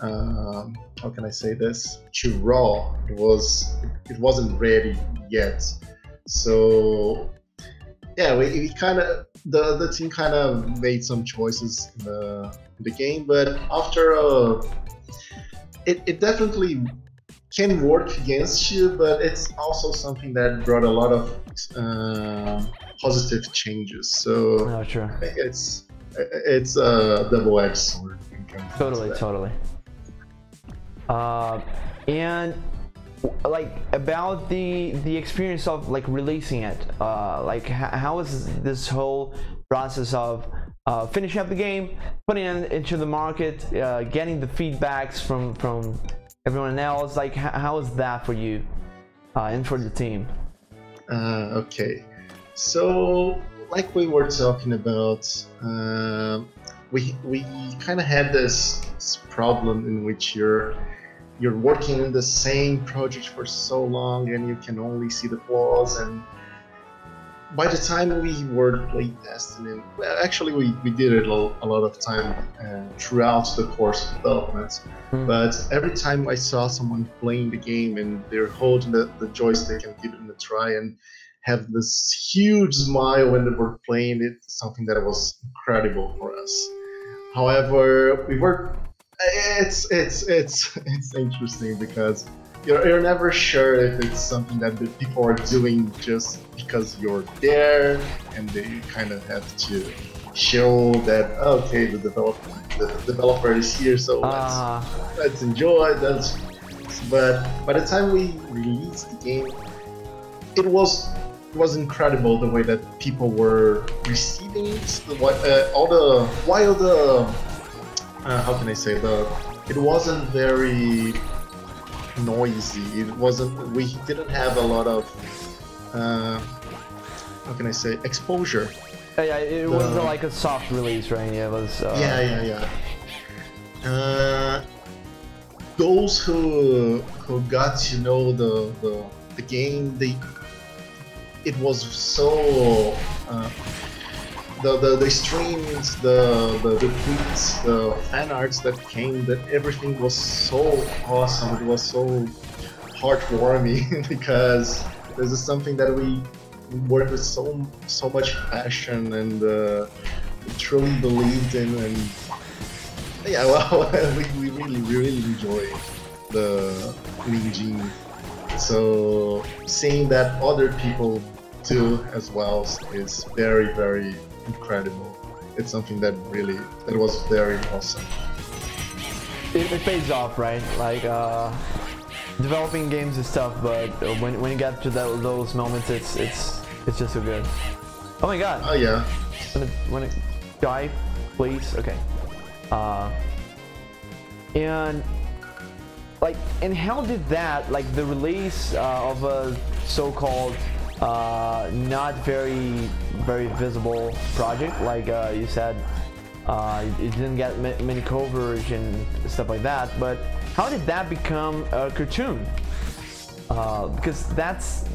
How can I say this? Too raw. It wasn't ready yet. So yeah, we kind of the team kind of made some choices in the game, but after it definitely can work against you, but it's also something that brought a lot of positive changes. So Sure. I think it's a double-edged sword. Totally. And like about the experience of like releasing it, like how is this whole process of finishing up the game, putting it into the market, getting the feedbacks from everyone else, like how is that for you and for the team? Okay, so like we were talking about, we kind of had this problem in which you're working in the same project for so long and you can only see the flaws, and by the time we were playtesting, well, actually we did it a lot of time throughout the course of development. But every time I saw someone playing the game and they're holding the joystick and giving it a try and have this huge smile when they were playing it, something that was incredible for us. However, we were it's interesting because you're never sure if it's something that the people are doing just because you're there and they kind of have to show that okay, the developer is here, so let's enjoy that. But by the time we released the game, it was incredible the way that people were receiving it. While the how can I say, it wasn't very noisy. It wasn't. We didn't have a lot of how can I say, exposure. Yeah, it wasn't like a soft release, right? Yeah, it was. Yeah. Those who got to know the game, it was so. The streams, the tweets, the fan arts that came, that everything was so awesome. It was so heartwarming because this is something that we worked with so much passion and truly believed in, and yeah, well, we really enjoy the Ninjin. So seeing that other people do as well is very incredible. It's something that was very awesome. It pays off, right? Like developing games is tough, but when you get to those moments, it's just so good. Oh my god! Oh yeah. When it die, please. Okay. And how did that, like the release of a so-called not very visible project, like you said, it didn't get many coverage and stuff like that, but how did that become a cartoon? Because that's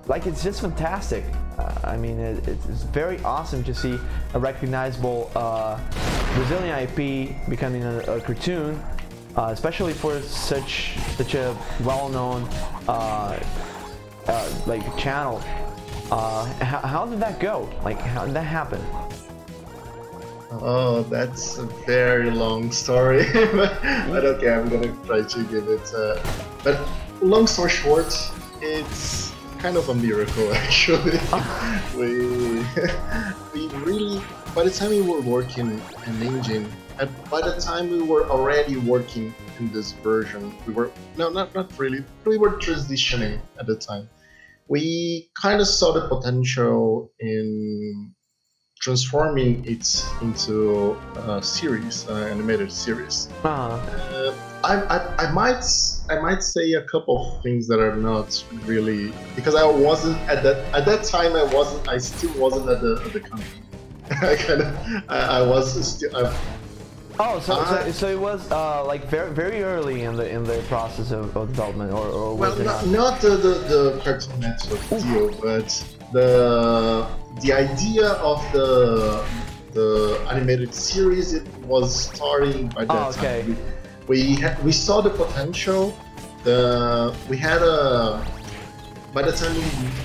like, it's just fantastic. I mean, it's very awesome to see a recognizable Brazilian IP becoming a cartoon, especially for such a well-known like channel. How did that go? Like, how did that happen? Oh, that's a very long story, but okay, I'm gonna try to give it. But long story short, it's kind of a miracle actually. we really, by the time we were working in Ninjin, and by the time we were already working in this version, we were not really. We were transitioning at the time. We kind of saw the potential in transforming it into a series, animated series. I might say a couple of things that are not really, because I wasn't at that time. I still wasn't at the company. I was still. Oh, so it was like very early in the process of development, or well, was not the Cartoon Network deal, but the idea of the animated series, it was starting by that time. We saw the potential. We had by the time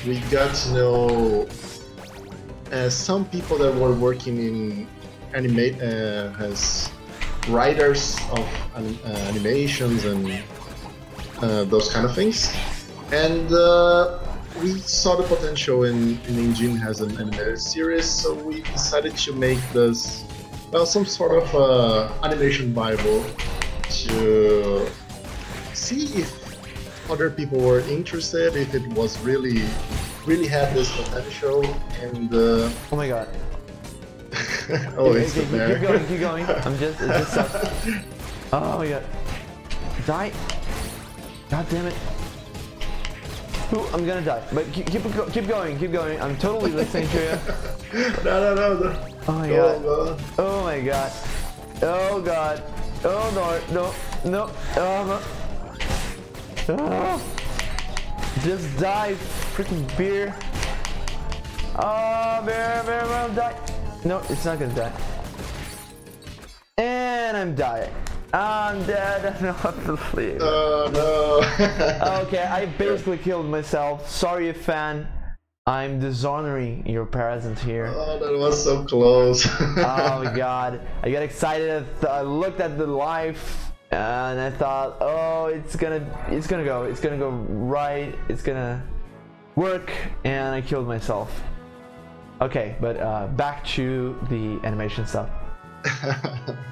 we got to know some people that were working in as writers of animations and those kind of things, and we saw the potential in Ninjin has an animated series, so we decided to make this, well, some sort of animation bible to see if other people were interested, if it was really had this potential, and oh my god. oh, it's there. Keep going. It's just stuck. Oh my god. Die. God damn it. Ooh, I'm gonna die. But keep going. I'm totally listening to you. No. Oh my god. Oh my god. Oh god. Oh no. Oh. Just die, freaking beer. Oh, very well, die. No, it's not gonna die. And I'm dying. I'm dead. I don't have to sleep. Oh no. Okay, I basically killed myself. Sorry, fan. I'm dishonoring your presence here. Oh, that was so close. Oh my god. I got excited. I looked at the life and I thought, oh, it's gonna go right. It's gonna work, and I killed myself. Okay, but back to the animation stuff.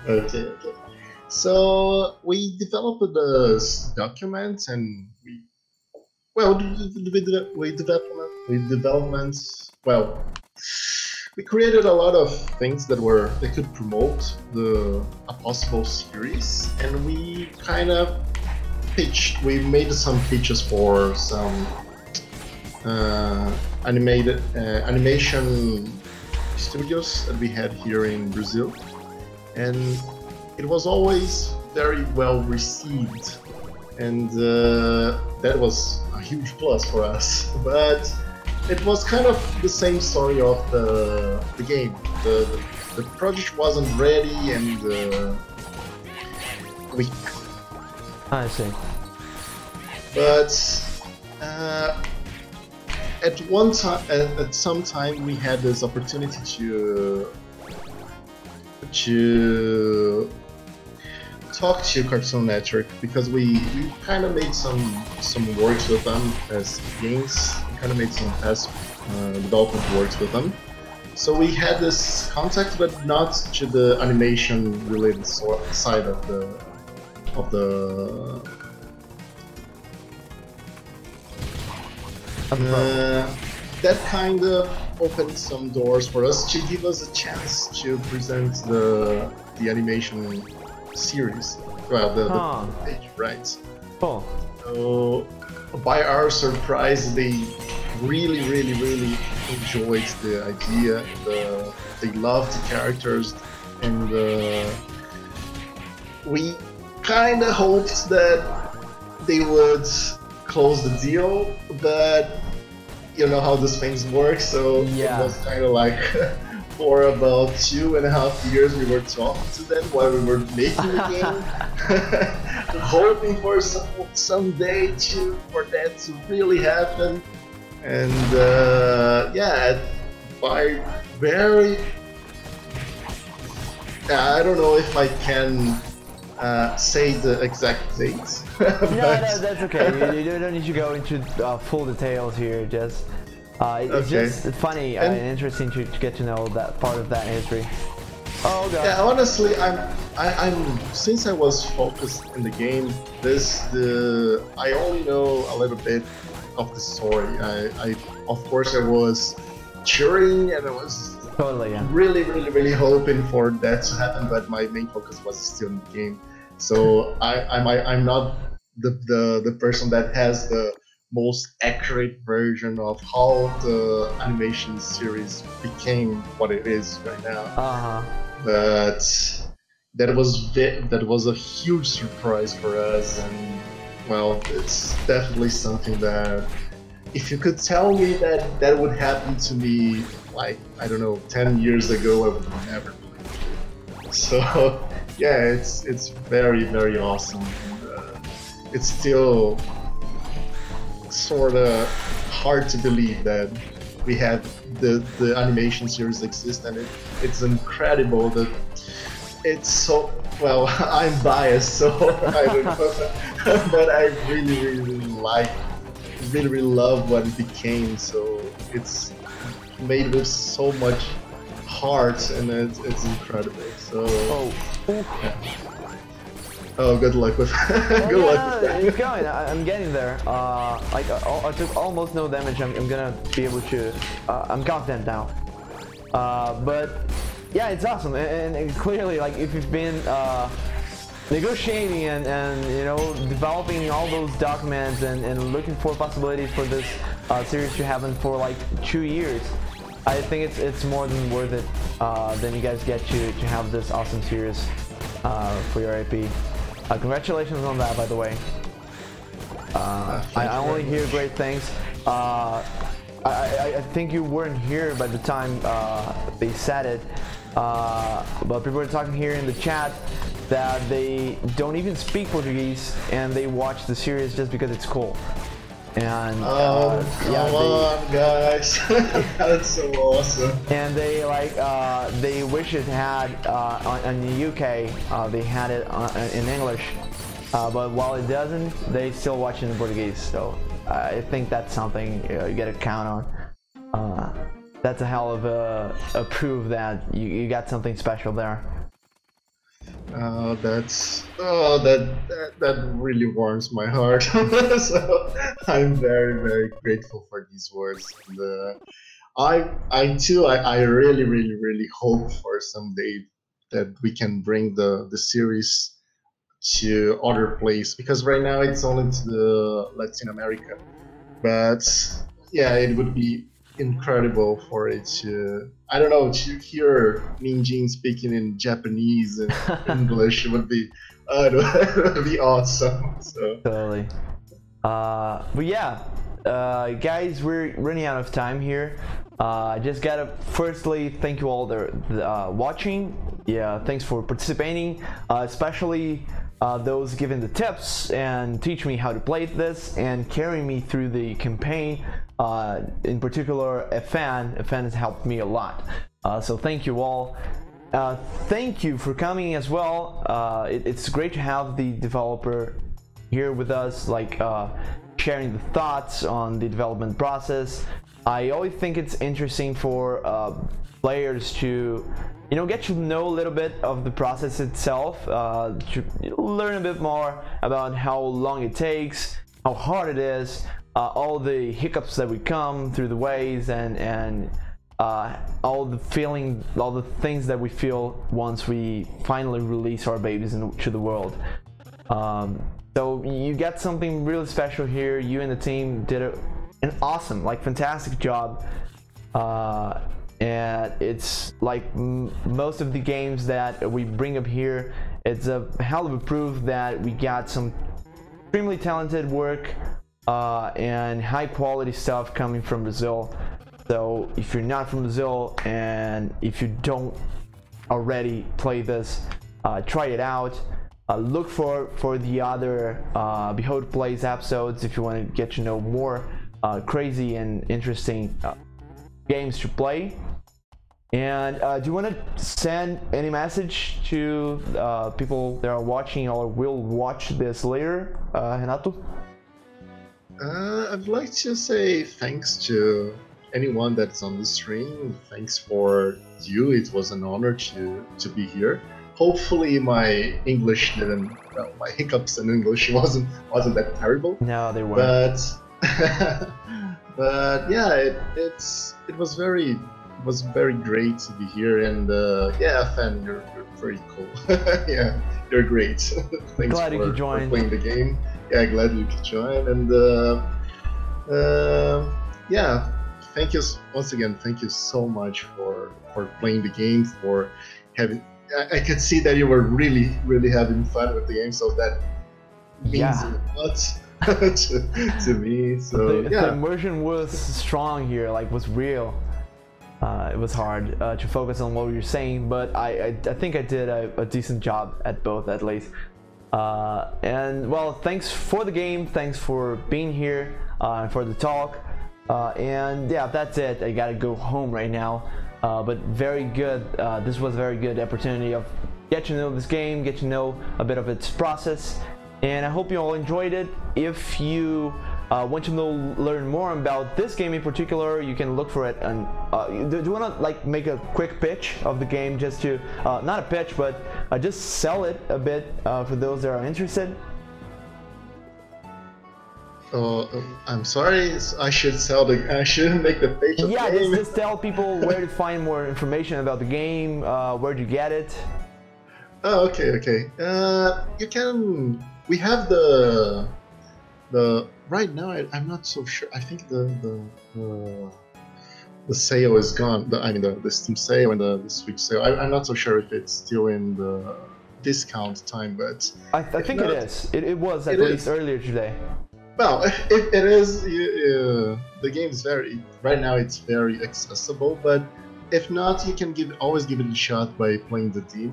Okay. So we developed the document, and we created a lot of things that could promote a possible series, and we kind of we made some pitches for some animation studios that we had here in Brazil, and it was always very well received, and that was a huge plus for us. But it was kind of the same story of the game. The project wasn't ready, and I see. But at some time, we had this opportunity to talk to Cartoon Network, because we kind of made some works with them as games. We kind of made some past development works with them. So we had this contact, but not to the animation related side of that kind of opened some doors for us to give us a chance to present the animation series. Well, the page, right? Cool. So, by our surprise, they really enjoyed the idea. They loved the characters, and we kind of hoped that they would close the deal, but you know how these things work, so yeah. It was kind of like for about 2.5 years we were talking to them while we were making the game, hoping for someday for that to really happen. And by I don't know if I can say the exact dates. No, that's okay. You don't need to go into full details here. Just it's just funny and interesting to get to know that part of that history. Oh god. Yeah, honestly, I'm since I was focused in the game, I only know a little bit of the story. I of course I was cheering, and I was totally really hoping for that to happen, but my main focus was still in the game. So I'm not the person that has the most accurate version of how the animation series became what it is right now. But that was a huge surprise for us, and well, it's definitely something that if you could tell me that would happen to me, like, I don't know, 10 years ago, I would never believe it. So yeah, it's very awesome. It's still sort of hard to believe that we have the animation series exist, and it's incredible that it's so well. I'm biased, so I don't know, but I really love what it became. So it's made with so much heart, and it's incredible. So yeah. Oh, good luck with good luck. It's going. I'm getting there. Like I took almost no damage. I'm gonna be able to. I'm confident now. But yeah, it's awesome, and clearly, like, if you've been negotiating and you know, developing all those documents and looking for possibilities for this series to happen for like 2 years, I think it's more than worth it. Then you guys get to have this awesome series for your IP. Congratulations on that, by the way. I only hear great things. I think you weren't here by the time they said it, but people are talking here in the chat that they don't even speak Portuguese and they watch the series just because it's cool. And come on, guys, that's so awesome. And they they wish it had in the UK they had it in English, but while it doesn't, they still watch it in Portuguese. So I think that's something you gotta count on. That's a hell of a proof that you got something special there. That really warms my heart. So I'm very grateful for these words. And, I really hope for someday that we can bring the series to other place, because right now it's only to the Latin America. But yeah, it would be incredible for it to, I don't know, to hear Ninjin speaking in Japanese and English would be, it would be awesome. So. Totally. But yeah, guys, we're running out of time here. I just gotta firstly thank you all for watching. Yeah, thanks for participating, especially those giving the tips and teach me how to play this and carrying me through the campaign. In particular, FN has helped me a lot. So thank you all. Thank you for coming as well. It's great to have the developer here with us, like sharing the thoughts on the development process. I always think it's interesting for players to, you know, get to know a little bit of the process itself, to learn a bit more about how long it takes, how hard it is, all the hiccups that we come through the ways, and all the things that we feel once we finally release our babies into the world. So you got something really special here. You and the team did an awesome, like fantastic job. And it's like most of the games that we bring up here, it's a hell of a proof that we got some extremely talented work and high quality stuff coming from Brazil. So if you're not from Brazil and if you don't already play this, try it out. Look for the other Behold Plays episodes if you want to get to know more crazy and interesting games to play. And do you want to send any message to people that are watching or will watch this later, Renato? I'd like to say thanks to anyone that's on the stream. Thanks for you. It was an honor to be here. Hopefully my English didn't, my hiccups in English wasn't that terrible. No, they weren't. But yeah, it was very great to be here, and yeah, Fan, you're very cool. Yeah, you're great. Thanks glad you could join. For playing the game. Yeah, glad you could join, and yeah, thank you once again. Thank you so much for playing the game, for having. I could see that you were really having fun with the game, so that means a lot to me. So the immersion was strong here, like was real. It was hard to focus on what you're saying, but I think I did a decent job at both, at least. And well, thanks for the game, thanks for being here, and for the talk. And yeah, that's it. I gotta go home right now. But very good. This was a very good opportunity of get to know this game, get to know a bit of its process, and I hope you all enjoyed it. If you want to learn more about this game in particular, you can look for it. And do you want to like make a quick pitch of the game, just to not a pitch, but just sell it a bit for those that are interested? Oh, I'm sorry. I should I shouldn't make the pitch of the game. Just tell people where to find more information about the game, where to get it. Oh, okay. You can. We have the right now. I'm not so sure. I think the sale is gone. The Steam sale and the Switch sale. I'm not so sure if it's still in the discount time, but I think it is. It was at least earlier today. Well, if it is, the game is very right now. It's very accessible, but if not, you can always give it a shot by playing the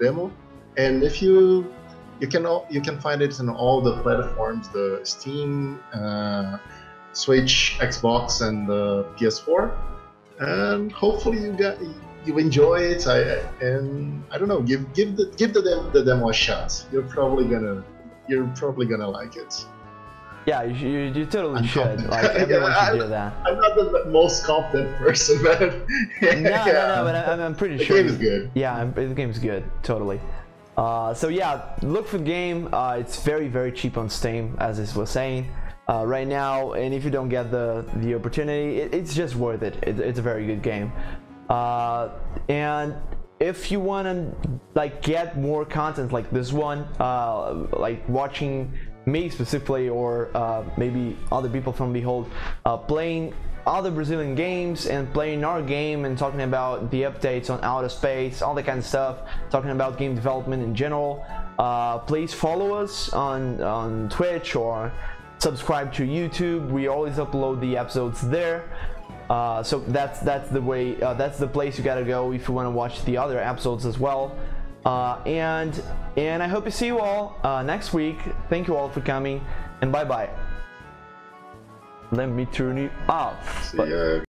demo. And if you can find it on all the platforms: the Steam, Switch, Xbox, and the PS4. And hopefully you enjoy it. And I don't know, give the demo a shot. You're probably gonna like it. Yeah, you totally I'm should. confident. Like everyone Yeah, should do that. I'm not the most confident person, but No, but I'm pretty the sure. game is good. Yeah, the game's good, totally. So yeah, look for the game. It's very cheap on Steam, as I was saying right now. And if you don't get the opportunity, it's just worth it. It's a very good game. And if you want to like get more content like this one, like watching me specifically, or maybe other people from Behold playing other Brazilian games and playing our game and talking about the updates on outer space, all that kind of stuff, talking about game development in general, please follow us on Twitch or subscribe to YouTube. We always upload the episodes there. So that's the way, that's the place you gotta go if you want to watch the other episodes as well. And I hope to see you all next week. Thank you all for coming, and bye bye. Let me turn you off. See ya.